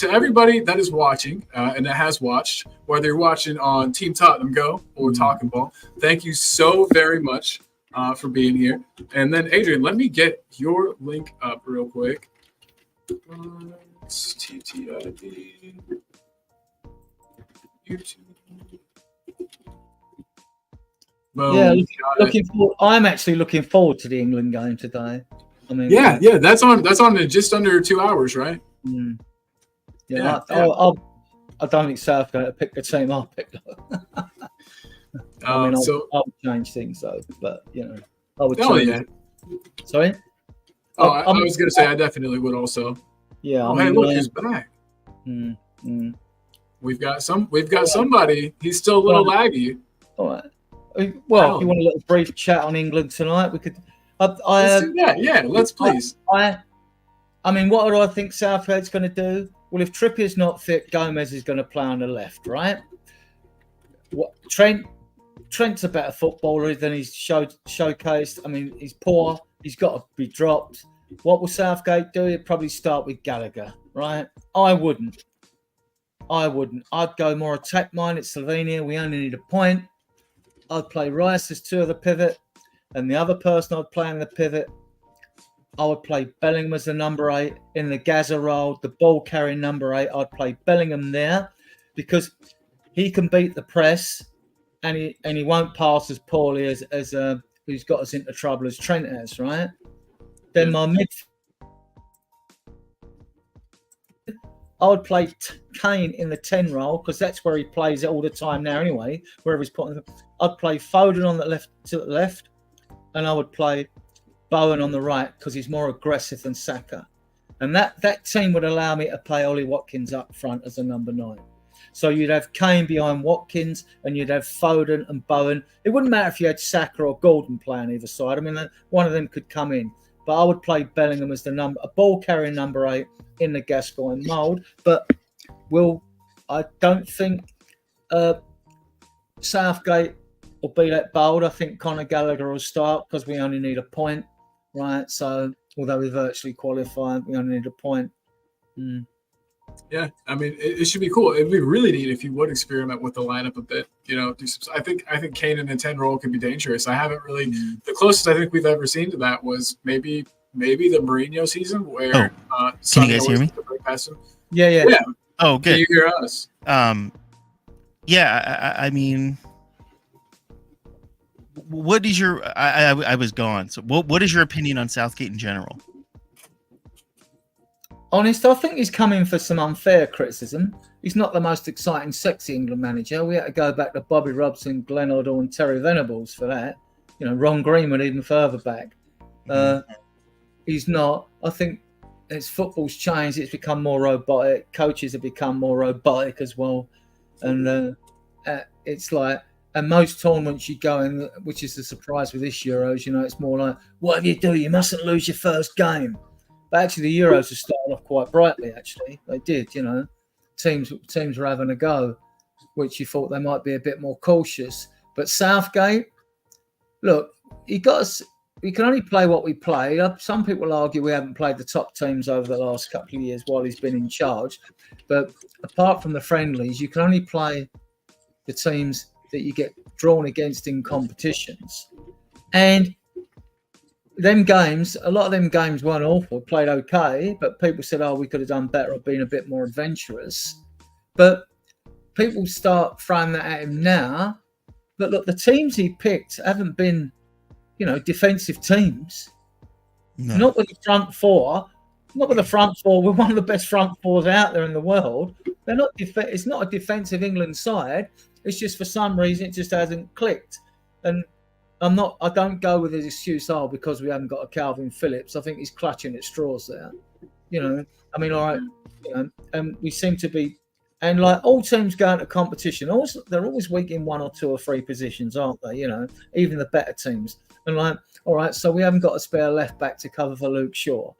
everybody that is watching and that has watched, whether you're watching on Team Tottenham Go or Talking Ball, thank you so very much for being here. And then, Adrian, let me get your link up real quick. It's TTID YouTube. Boom. Yeah, looking forward. I'm actually looking forward to the England game today. I mean, yeah, that's on in just under 2 hours, right? I don't think Southgate will pick the team I'll pick. I would change things though, but you know, I would. Sorry. I was going to say I definitely would also. Yeah. Oh, hey, look, he's back. We've got somebody. He's still a little laggy. All right. Well, if you want a little brief chat on England tonight, we could. Let's do that. Yeah, let's please. I mean, what do I think Southgate's going to do? Well, if Trippier's not fit, Gomez is going to play on the left, right? Trent's a better footballer than he's showcased. I mean, he's poor. He's got to be dropped. What will Southgate do? He'd probably start with Gallagher, right? I wouldn't. I'd go more attack-minded. Slovenia, we only need a point. I'd play Rice as two of the pivot, and the other person I'd play in the pivot, I would play Bellingham as the number 8 in the Gaza role, the ball-carrying number 8. I'd play Bellingham there because he can beat the press, and he won't pass as poorly as who's got us into trouble as Trent has, right? Then my I would play Kane in the 10 role because that's where he plays it all the time now anyway, wherever he's putting. I'd play Foden on the left, and I would play Bowen on the right because he's more aggressive than Saka. And that team would allow me to play Ollie Watkins up front as a number 9. So you'd have Kane behind Watkins, and you'd have Foden and Bowen. It wouldn't matter if you had Saka or Gordon playing either side. I mean, one of them could come in. But I would play Bellingham as a ball-carrying number 8 in the Gascoigne mould. But I don't think Southgate will be that bold. I think Conor Gallagher will start because we only need a point, right? So although we virtually qualified, we only need a point. Yeah, I mean, it should be cool. It'd be really neat if you would experiment with the lineup a bit. You know, I think Kane in the 10 role could be dangerous. I haven't really. The closest I think we've ever seen to that was maybe the Mourinho season where. Can you guys hear me? Yeah. Oh, good. Can you hear us? Yeah, I mean, what is your? I was gone. So, what is your opinion on Southgate in general? Honest, I think he's coming for some unfair criticism. He's not the most exciting, sexy England manager. We had to go back to Bobby Robson, Glenn Hoddle and Terry Venables for that. You know, Ron Greenwood even further back. He's not. I think as football's changed, it's become more robotic. Coaches have become more robotic as well. And it's like, and most tournaments you go in, which is the surprise with this Euros, you know, it's more like, whatever you do, you mustn't lose your first game. But actually, the Euros have started off quite brightly, actually. They did, you know. Teams were having a go, which you thought they might be a bit more cautious. But Southgate, look, we can only play what we play. Some people argue we haven't played the top teams over the last couple of years while he's been in charge. But apart from the friendlies, you can only play the teams that you get drawn against in competitions. And them games, a lot of them games weren't awful, played okay, but people said, we could have done better or been a bit more adventurous. But people start throwing that at him now. But look, the teams he picked haven't been, defensive teams. No. Not with the front four. Not with the front four. We're one of the best front fours out there in the world. They're not. It's not a defensive England side. It's just for some reason it just hasn't clicked. And I don't go with his excuse. Oh, because we haven't got a Calvin Phillips. I think he's clutching at straws there. I mean, all right. And we seem to be, and like all teams go into competition, they're always weak in one or two or three positions, aren't they? Even the better teams. And like, all right, so we haven't got a spare left back to cover for Luke Shaw.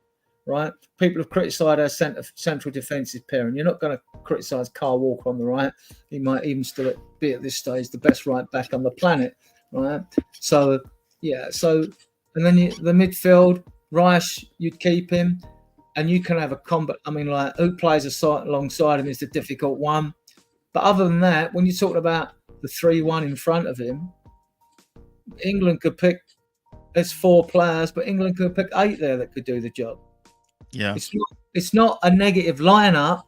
Right, people have criticised our central defensive pair, and you're not going to criticise Kyle Walker on the right. He might even still be at this stage the best right back on the planet, right? So, yeah. So, and then the midfield, Rice, you'd keep him, and you can have a combat. I mean, like who plays alongside him is the difficult one. But other than that, when you're talking about the 3-1 in front of him, England could pick. There's 4 players, but England could pick 8 there that could do the job. Yeah, it's not a negative lineup,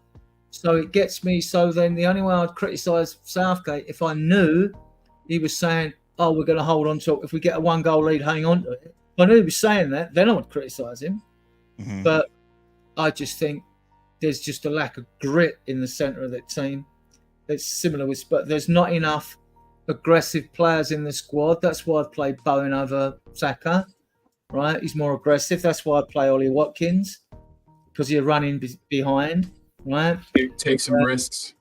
so it gets me. So then the only way I'd criticise Southgate if I knew he was saying, "Oh, we're going to hold on to it. If we get a 1-goal lead, hang on to it." If I knew he was saying that, then I would criticise him. Mm-hmm. But I just think there's just a lack of grit in the centre of that team. It's similar with, but there's not enough aggressive players in the squad. That's why I'd play Bowen over Saka. Right, he's more aggressive. That's why I'd play Ollie Watkins. Because you're running behind, right? Take some risks.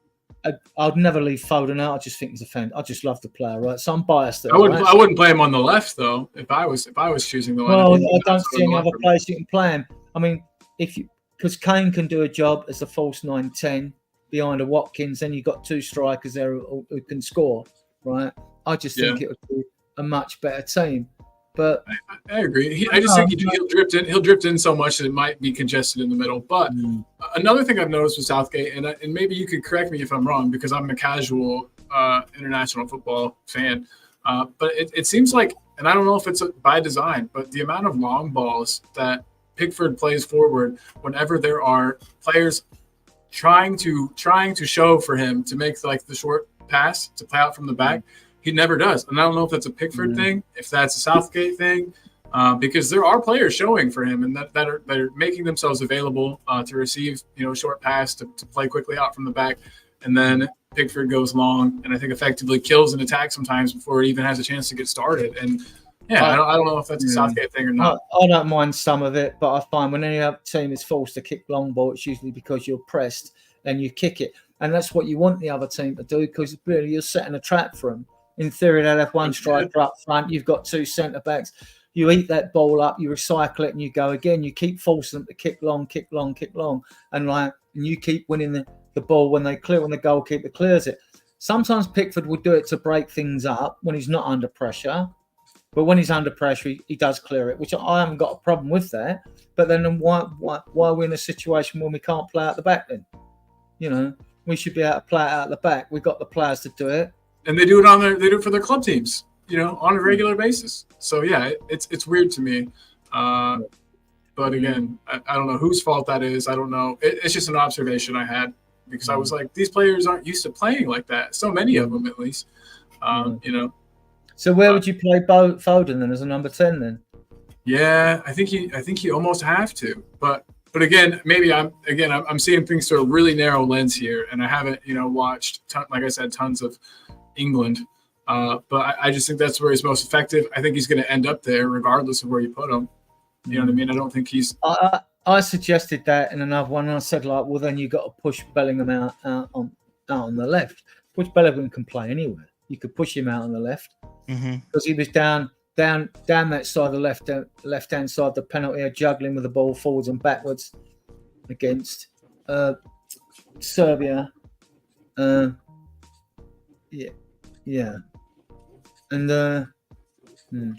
I'd never leave Foden out. I just think he's a fan. I just love the player, right? So I'm biased there. I wouldn't play him on the left though. If I was choosing the well, line. I don't see any other place you can play him. I mean, because Kane can do a job as a false 9-10 behind a Watkins, then you've got 2 strikers there who can score, right? I just think it would be a much better team. But I agree. I just think he'll drift in so much that it might be congested in the middle. But another thing I've noticed with Southgate, and maybe you could correct me if I'm wrong, because I'm a casual international football fan. But it seems like, and I don't know if it's by design, but the amount of long balls that Pickford plays forward whenever there are players trying to show for him to make like the short pass to play out from the back. He never does. And I don't know if that's a Pickford thing, if that's a Southgate thing, because there are players showing for him and that are making themselves available to receive, short pass to play quickly out from the back. And then Pickford goes long and I think effectively kills an attack sometimes before it even has a chance to get started. And I don't know if that's a Southgate thing or not. I don't mind some of it, but I find when any other team is forced to kick long ball, it's usually because you're pressed and you kick it. And that's what you want the other team to do, because really you're setting a trap for them. In theory, they'll have 1 striker up front. You've got 2 centre-backs. You eat that ball up, you recycle it, and you go again. You keep forcing them to kick long. And you keep winning the ball when the goalkeeper clears it. Sometimes Pickford will do it to break things up when he's not under pressure. But when he's under pressure, he does clear it, which I haven't got a problem with that. But then why are we in a situation when we can't play out the back then? We should be able to play it out the back. We've got the players to do it. And they do it for their club teams, on a regular basis. So yeah, it's weird to me. But again, I don't know whose fault that is. I don't know. It's just an observation I had, because I was like, these players aren't used to playing like that. So many of them, at least. So where would you play Foden then as a number 10 then? Yeah, I think you almost have to. But again, maybe I'm seeing things through a really narrow lens here, and I haven't watched like I said tons of England, but I just think that's where he's most effective. I think he's going to end up there regardless of where you put him. You know what I mean? I don't think he's. I suggested that in another one, and I said well, then you got to push Bellingham out on the left. Which Bellingham can play anywhere. You could push him out on the left because he was down that side of the left-hand side of the penalty area, juggling with the ball forwards and backwards against Serbia. Yeah. And Who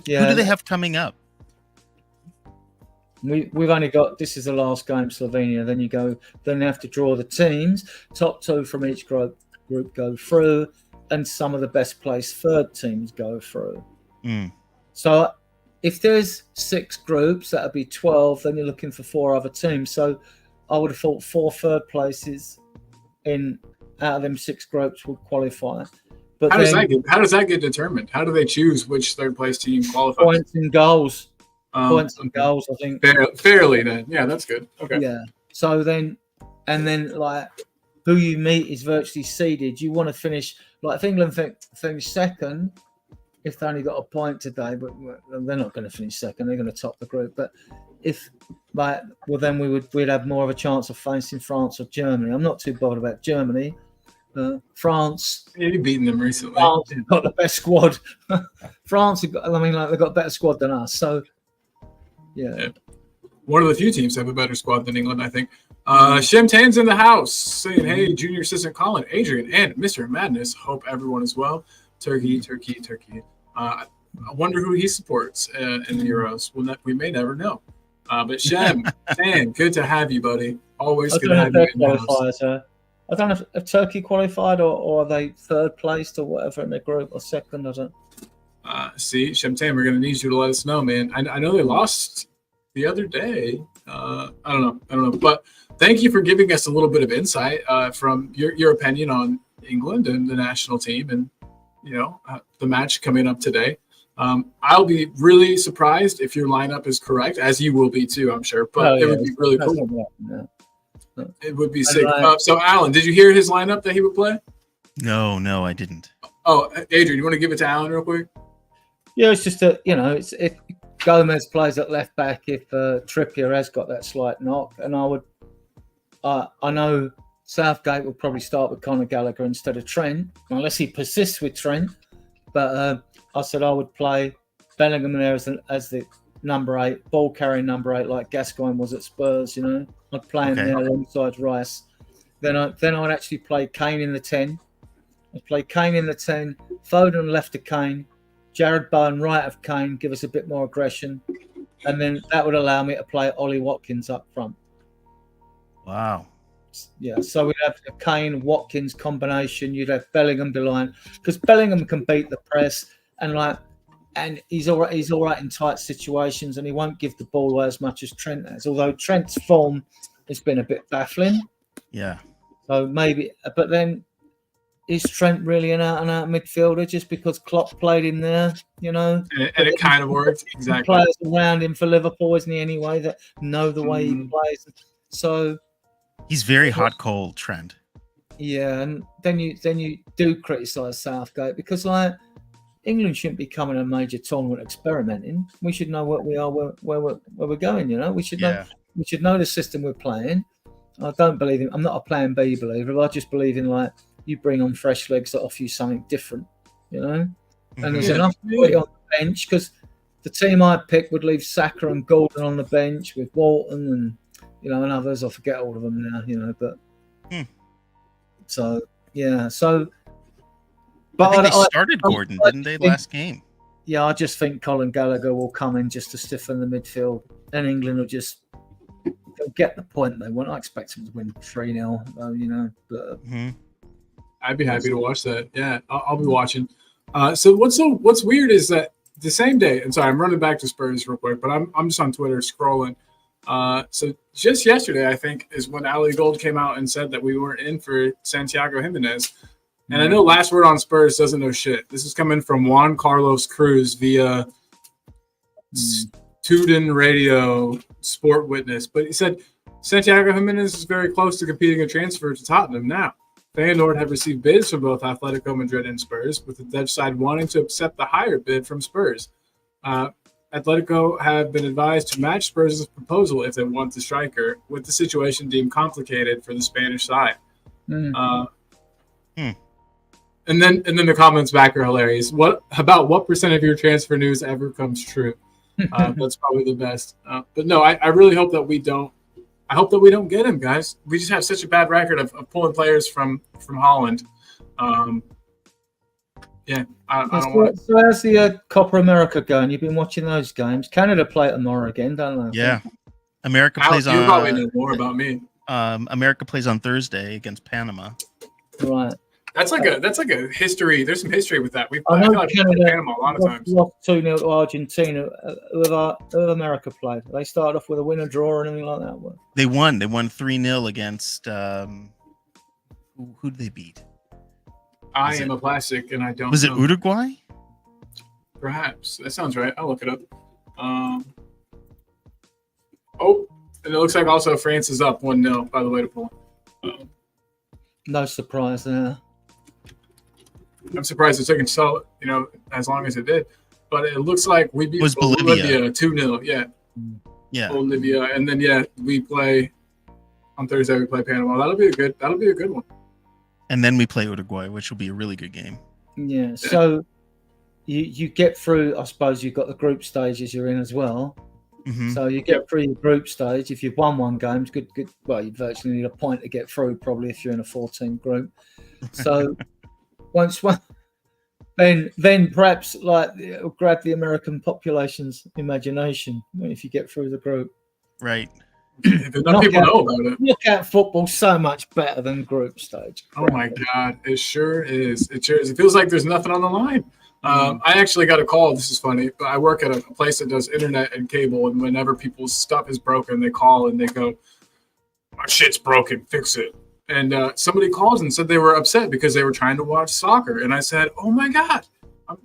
do they have coming up? We've only got, this is the last game, Slovenia. Then they have to draw the teams. Top 2 from each group go through, and some of the best placed third teams go through. So if there's 6 groups, that'll be 12. Then you're looking for 4 other teams. So I would have thought 4 third places out of them 6 groups would qualify. But how does that get determined? How do they choose which third place team qualifies? Points and goals. Points and goals, I think. Fairly then. Yeah, that's good. Okay. Yeah. So then, like, who you meet is virtually seeded. You want to finish, like, if England finish second, if they only got a point today, but they're not going to finish second, they're going to top the group. But if, like, well, then we'd have more of a chance of facing France or Germany. I'm not too bothered about Germany. France. Yeah, you've beaten them recently. France have got the best squad. France have got, I mean, like, they've got a better squad than us. So, yeah. One of the few teams have a better squad than England, I think. Shem Tan's in the house saying, hey, junior assistant Colin, Adrian, and Mr. Madness. Hope everyone is well. Turkey. I wonder who he supports in the Euros. We may never know. But Shem Tan, good to have you, buddy. Always good to have you in the house. I don't know if Turkey qualified or are they third placed or whatever in the group or second. I don't. See, Shem Tan, we're going to need you to let us know, man. I know they lost the other day. I don't know. But thank you for giving us a little bit of insight from your opinion on England and the national team and, the match coming up today. I'll be really surprised if your lineup is correct, as you will be too, I'm sure. But it would be really cool. It would be sick. So, Alan, did you hear his lineup that he would play? No, I didn't. Oh, Adrian, you want to give it to Alan real quick? Yeah, it's just it's if Gomez plays at left back, if Trippier has got that slight knock, and I know Southgate will probably start with Conor Gallagher instead of Trent, unless he persists with Trent. But I said I would play Bellingham there as the number 8, ball carrying number 8, like Gascoigne was at Spurs. I'd play him there alongside Rice. Then I'd actually play Kane in the 10. I'd play Kane in the 10, Foden left of Kane, Jared Bowen right of Kane, give us a bit more aggression, and then that would allow me to play Ollie Watkins up front. Wow. Yeah, so we'd have a Kane-Watkins combination. You'd have Bellingham behind, because Bellingham can beat the press, and he's all right in tight situations, and he won't give the ball away as much as Trent has. Although Trent's form has been a bit baffling. Yeah. So maybe, but then is Trent really an out-and-out midfielder just because Klopp played him there? And it kind of worked exactly. Players around him for Liverpool, isn't he? Anyway, that know the way he plays. So he's very hot cold, Trent. Yeah, and then you do criticise Southgate because England shouldn't be coming a major tournament experimenting. We should know what we are, where we're going. We should know. We should know the system we're playing. I don't believe in. I'm not a Plan B believer. But I just believe in you bring on fresh legs that offer you something different. And there's enough to put on the bench because the team I picked would leave Saka and Gordon on the bench with Walton and and others. I forget all of them now. But so yeah, so. But I think they started Gordon, didn't they, last game? Yeah, I just think Colin Gallagher will come in just to stiffen the midfield, and England will just get the point they want. I expect them to win 3-0, But I'd be happy to watch that. Yeah, I'll be watching. So what's weird is that the same day, and sorry, I'm running back to Spurs real quick, but I'm just on Twitter scrolling. So just yesterday, I think, is when Ali Gold came out and said that we weren't in for Santiago Jimenez. And I know Last Word on Spurs doesn't know shit. This is coming from Juan Carlos Cruz via Tudor Radio Sport Witness. But he said Santiago Jimenez is very close to completing a transfer to Tottenham now. Feyenoord have received bids from both Atletico Madrid and Spurs, with the Dutch side wanting to accept the higher bid from Spurs. Atletico have been advised to match Spurs' proposal if they want the striker, with the situation deemed complicated for the Spanish side. And then the comments back are hilarious. What percent of your transfer news ever comes true? That's probably the best. But no, I really hope that we don't. I hope that we don't get him, guys. We just have such a bad record of pulling players from Holland. Yeah, I don't want. So how's the Copa America going? You've been watching those games. Canada play tomorrow again, don't they? Yeah, America plays on. You probably know more about me. America plays on Thursday against Panama. Right. That's like a history. There's some history with that. I know Canada, Panama a lot of times. Lost 2-0 to Argentina. Who America played? They started off with a winner, draw, or anything like that. They won. They won 3-0 against. Who did they beat? I am a plastic, and I don't. Was it know. Uruguay? Perhaps that sounds right. I'll look it up. Oh, and it looks like also France is up 1-0. By the way, to Poland. No surprise there. I'm surprised it took so as long as it did. But it looks like we beat Bolivia 2-0. Yeah. Yeah. Bolivia, and then we play on Thursday. We play Panama. That'll be a good one. And then we play Uruguay, which will be a really good game. Yeah. So you get through. I suppose you've got the group stages you're in as well. Mm-hmm. So you get through the group stage. If you've won one game, it's good. Well, you virtually need a point to get through. Probably if you're in a 14 group. So once one. Then perhaps it'll grab the American population's imagination if you get through the group. Right. Enough people know about it. Knockout football's so much better than group stage. Oh my God, it sure is. It feels like there's nothing on the line. I actually got a call. This is funny, but I work at a place that does internet and cable, and whenever people's stuff is broken, they call and they go, "My shit's broken, fix it." And somebody calls and said they were upset because they were trying to watch soccer. And I said, oh, my God.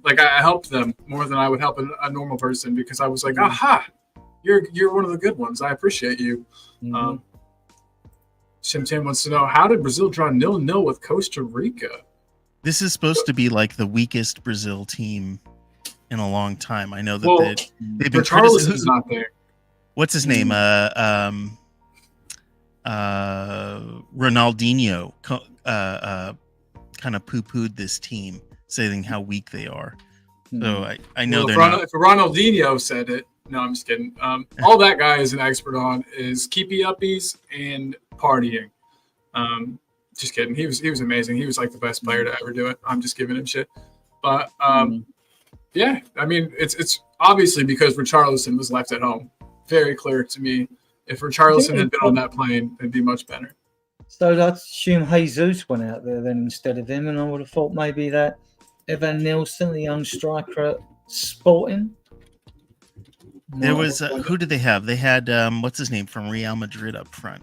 I helped them more than I would help a normal person because I was like, aha, you're one of the good ones. I appreciate you. Mm-hmm. Shim wants to know, how did Brazil draw 0-0 with Costa Rica? This is supposed to be like the weakest Brazil team in a long time. I know that they've been Richarlison's not there. What's his name? Ronaldinho kind of poo-pooed this team, saying how weak they are. So I know they're not. If Ronaldinho said it, no, I'm just kidding. All that guy is an expert on is keepy uppies and partying. Just kidding. He was amazing. He was like the best player to ever do it. I'm just giving him shit. But yeah, I mean, it's obviously because Richarlison was left at home. Very clear to me. If Richarlison had been on that plane, it'd be much better. So I'd assume Jesus went out there then instead of him, and I would have thought maybe that Evan Nielsen, the young striker at Sporting. There was who did they have? They had what's his name from Real Madrid up front.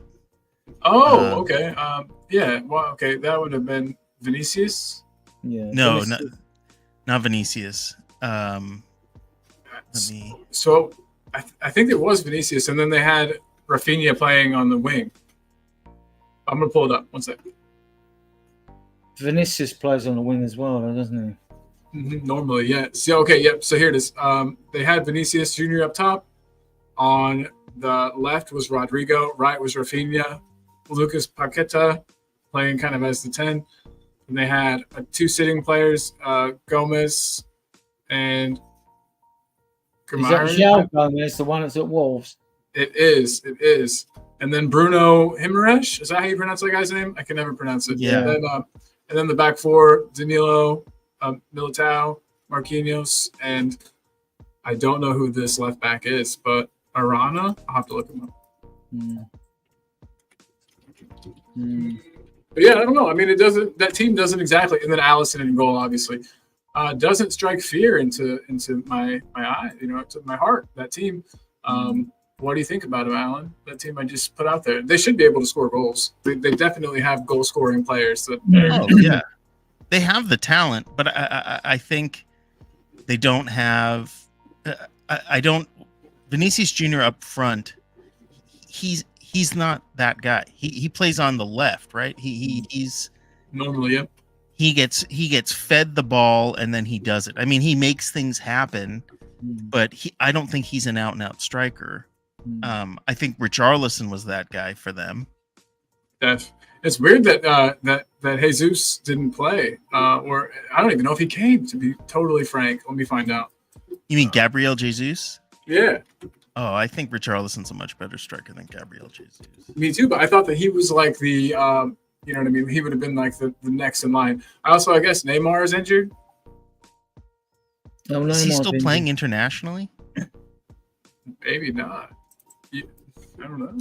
Oh, okay. Yeah. Well, okay. That would have been Vinicius. Yeah. No, not Vinicius. So I think it was Vinicius, and then they had Rafinha playing on the wing. I'm gonna pull it up. One second. Vinicius plays on the wing as well, doesn't he? Normally, yeah. So okay, yep. So here it is. They had Vinicius Jr. up top. On the left was Rodrigo. Right was Rafinha. Lucas Paqueta playing kind of as the 10. And they had two sitting players, Gomez and Is that João Gomez, the one that's at Wolves? It is. And then Bruno Guimaraes. Is that how you pronounce that guy's name? I can never pronounce it. Yeah. And then the back four, Danilo, Militao, Marquinhos, and I don't know who this left back is, but Arana. I'll have to look him up. But yeah, I don't know. I mean, that team doesn't exactly, and then Allison in goal, obviously, doesn't strike fear into my eye, to my heart. That team. What do you think about him, Alan? That team I just put out there. They should be able to score goals. They definitely have goal scoring players. Yeah, they have the talent, but I think they don't have. Vinicius Jr. up front. He's not that guy. He plays on the left, right? He's normally, yeah. He gets fed the ball and then he does it. I mean, he makes things happen, but I don't think he's an out and out striker. I think Richarlison was that guy for them. It's weird that Jesus didn't play, or I don't even know if he came. To be totally frank, let me find out. You mean Gabriel Jesus? Yeah. Oh, I think Richarlison's a much better striker than Gabriel Jesus. Me too, but I thought that he was like the, you know what I mean? He would have been like the next in line. I guess Neymar is injured. No, is he still playing internationally? Maybe not. I don't know.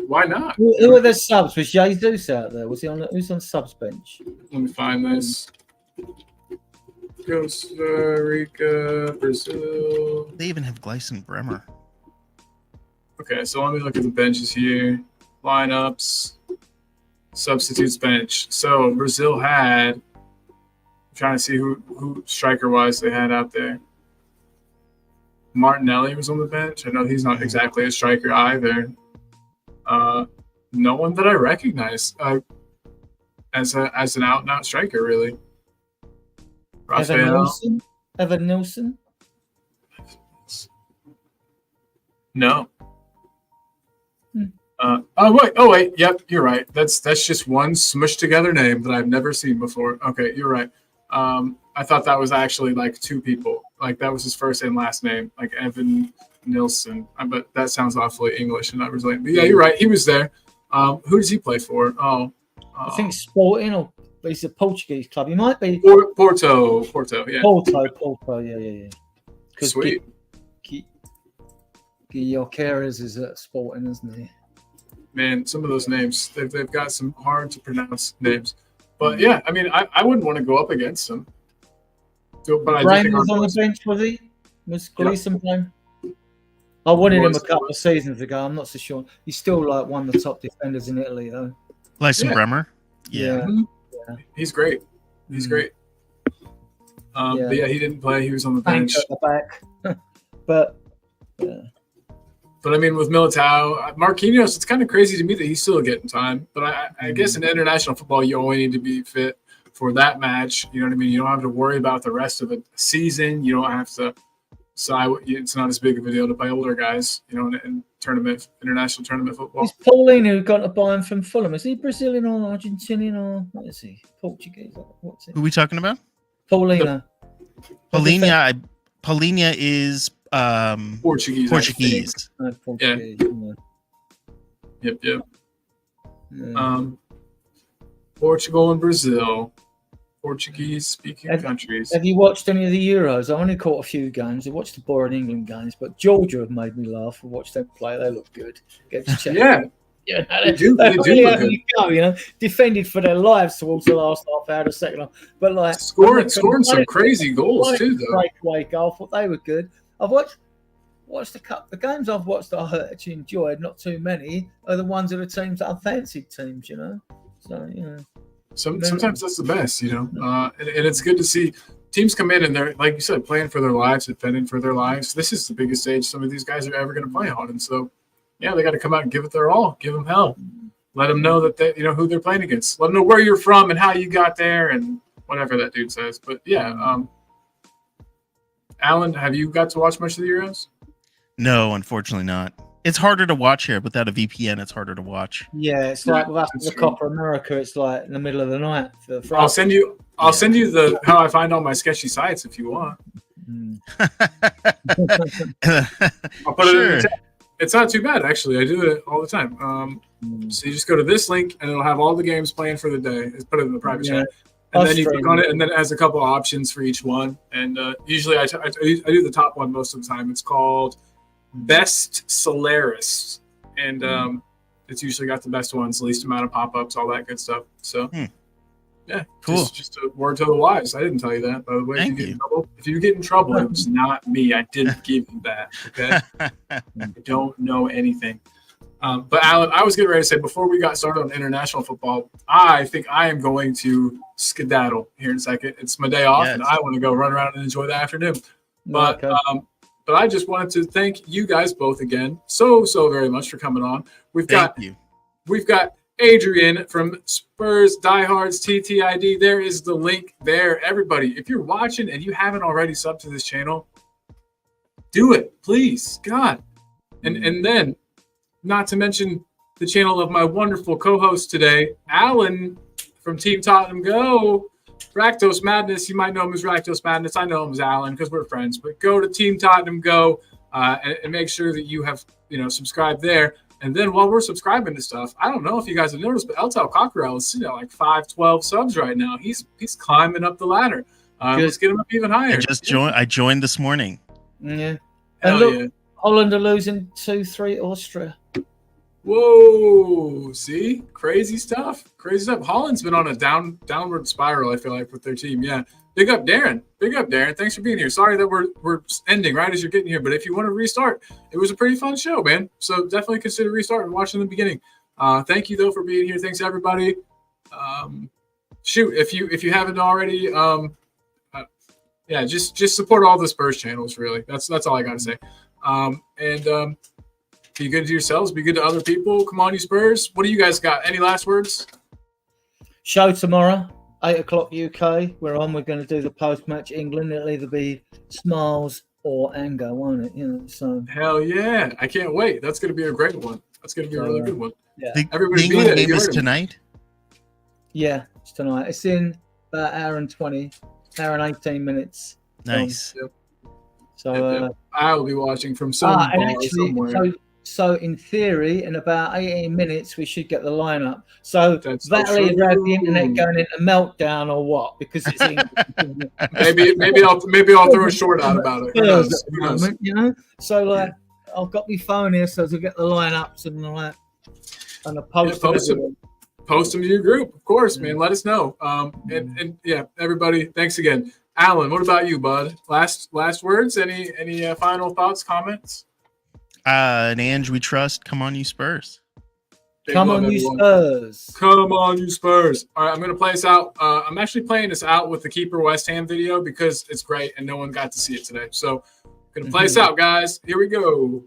Why not? Who were the subs? Was Jesus out there? Was he on? Who's on subs bench? Let me find this. Costa Rica, Brazil. They even have Gleison Bremer. Okay, so let me look at the benches here. Lineups, substitutes bench. So Brazil had trying to see who striker wise they had out there. Martinelli was on the bench. I know he's not exactly a striker either. No one that I recognize as an out and out striker, really. Evan Nilsson? No. Oh wait. Yep, you're right. That's just one smushed together name that I've never seen before. Okay, you're right. I thought that was actually like two people. Like that was his first and last name, like Evan Nilsson. But that sounds awfully English and not Brazilian. But yeah, you're right. He was there. Who does he play for? I think Sporting, or he's a Portuguese club. He might be Porto. Yeah. Porto. Yeah. Sweet. Guilherme is at Sporting, isn't he? Man, some of those names, they've got some hard to pronounce names. But yeah, I mean, I wouldn't want to go up against them. But I Brian was on the bench, was he? Was Gleason playing? I wanted him a couple of seasons ago. I'm not so sure. He's still like one of the top defenders in Italy, though. Lyson Bremer. Yeah. He's great. He's great. But yeah, he didn't play. He was on the bench. At the back. But yeah. But I mean, with Militao, Marquinhos, it's kind of crazy to me that he's still getting time. But I guess in international football, you only need to be fit for that match. You know what I mean? You don't have to worry about the rest of the season. You don't have to. So it's not as big of a deal to play older guys, you know, in international tournament football. Is Paulinho who got to buy him from Fulham? Is he Brazilian or Argentinian or what is he? Portuguese? What's it? Who are we talking about? Paulinho. Paulinho is Portuguese. Portuguese. Portuguese. Yeah. Yep. Yeah. Portugal and Brazil. Portuguese-speaking countries. Have you watched any of the Euros? I only caught a few games. I watched the boring England games, but Georgia have made me laugh. I watched them play. They look good. Yeah. They do look good. You know, defended for their lives towards the last half hour, the second half. But like scoring some crazy goals too, though. Breakaway goal. I thought they were good. I've watched the games I've watched that I actually enjoyed. Not too many are the ones of the teams that I fancied teams. You know, so you know. Sometimes that's the best, you know, and it's good to see teams come in and they're, like you said, playing for their lives, defending for their lives. This is the biggest stage some of these guys are ever going to play on, and so yeah, they got to come out and give it their all, give them hell, let them know that they, you know, who they're playing against, let them know where you're from and how you got there, and whatever that dude says. But yeah, Alan, have you got to watch much of the Euros? No, unfortunately not. It's harder to watch here without a VPN. It's harder to watch. Yeah, it's like with the Copa America. It's like in the middle of the night. I'll send you the how I find all my sketchy sites if you want. I'll put it in the chat. It's not too bad actually. I do it all the time. So you just go to this link and it'll have all the games playing for the day. Just put it in the private chat, and then you click on it, and then it has a couple of options for each one. And usually I do the top one most of the time. It's called Best Solaris, and it's usually got the best ones, least amount of pop-ups, all that good stuff. So yeah, cool. Just a word to the wise. I didn't tell you that, by the way. If you get in trouble, it was not me. I didn't give you that. Okay. I don't know anything. But Alan, I was getting ready to say before we got started on international football, I think I am going to skedaddle here in a second. It's my day off, and I want to go run around and enjoy the afternoon. But But I just wanted to thank you guys both again so very much for coming on. We've got Adrian from Spurs Diehards TTID. There is the link there. Everybody, if you're watching and you haven't already subbed to this channel, do it, please. God. And then, not to mention the channel of my wonderful co-host today, Alan from Team Tottenham Go. Ractos Madness, you might know him as Ractos Madness. I know him as Alan because we're friends. But go to Team Tottenham Go and make sure that you have, subscribed there. And then while we're subscribing to stuff, I don't know if you guys have noticed, but Eltel Cockerell is sitting at like 512 subs right now. He's climbing up the ladder. Let's get him up even higher. I joined this morning. Yeah. And look, Holland are losing 2-3 Austria. Whoa! See, crazy stuff. Holland's been on a downward spiral. I feel like with their team. Yeah, big up, Darren. Thanks for being here. Sorry that we're ending right as you're getting here, but if you want to restart, it was a pretty fun show, man. So definitely consider restarting and watching the beginning. Thank you though for being here. Thanks everybody. If you haven't already, yeah, just support all the Spurs channels. Really, that's all I got to say. Be good to yourselves. Be good to other people. Come on, you Spurs. What do you guys got? Any last words? Show tomorrow, 8:00 UK. We're on. We're going to do the post-match England. It'll either be smiles or anger, won't it? You know. So hell yeah, I can't wait. That's going to be a great one. That's going to be a really good one. Yeah. The Everybody be England there. game You is heard him. tonight. Yeah, it's tonight. It's in about hour and 18 minutes. Nice. So I will be watching from some bar and actually, somewhere. so in theory, in about 18 minutes, we should get the lineup. So That's that'll true. either have the internet going into meltdown or what? Because it's maybe I'll throw a short out about it. Who knows? Who knows? you know. So like, I've got my phone here, so to get the lineups and all that, and a post. Post them to your group, of course, man. Let us know. And yeah, everybody, thanks again. Alan, what about you, bud? Last words? Any final thoughts, comments? And Ange, we trust. Come on, you Spurs. Come on, you Spurs. Come on, you Spurs. All right, I'm going to play this out. I'm actually playing this out with the Keeper West Ham video because it's great and no one got to see it today. So I'm going to play this out, guys. Here we go.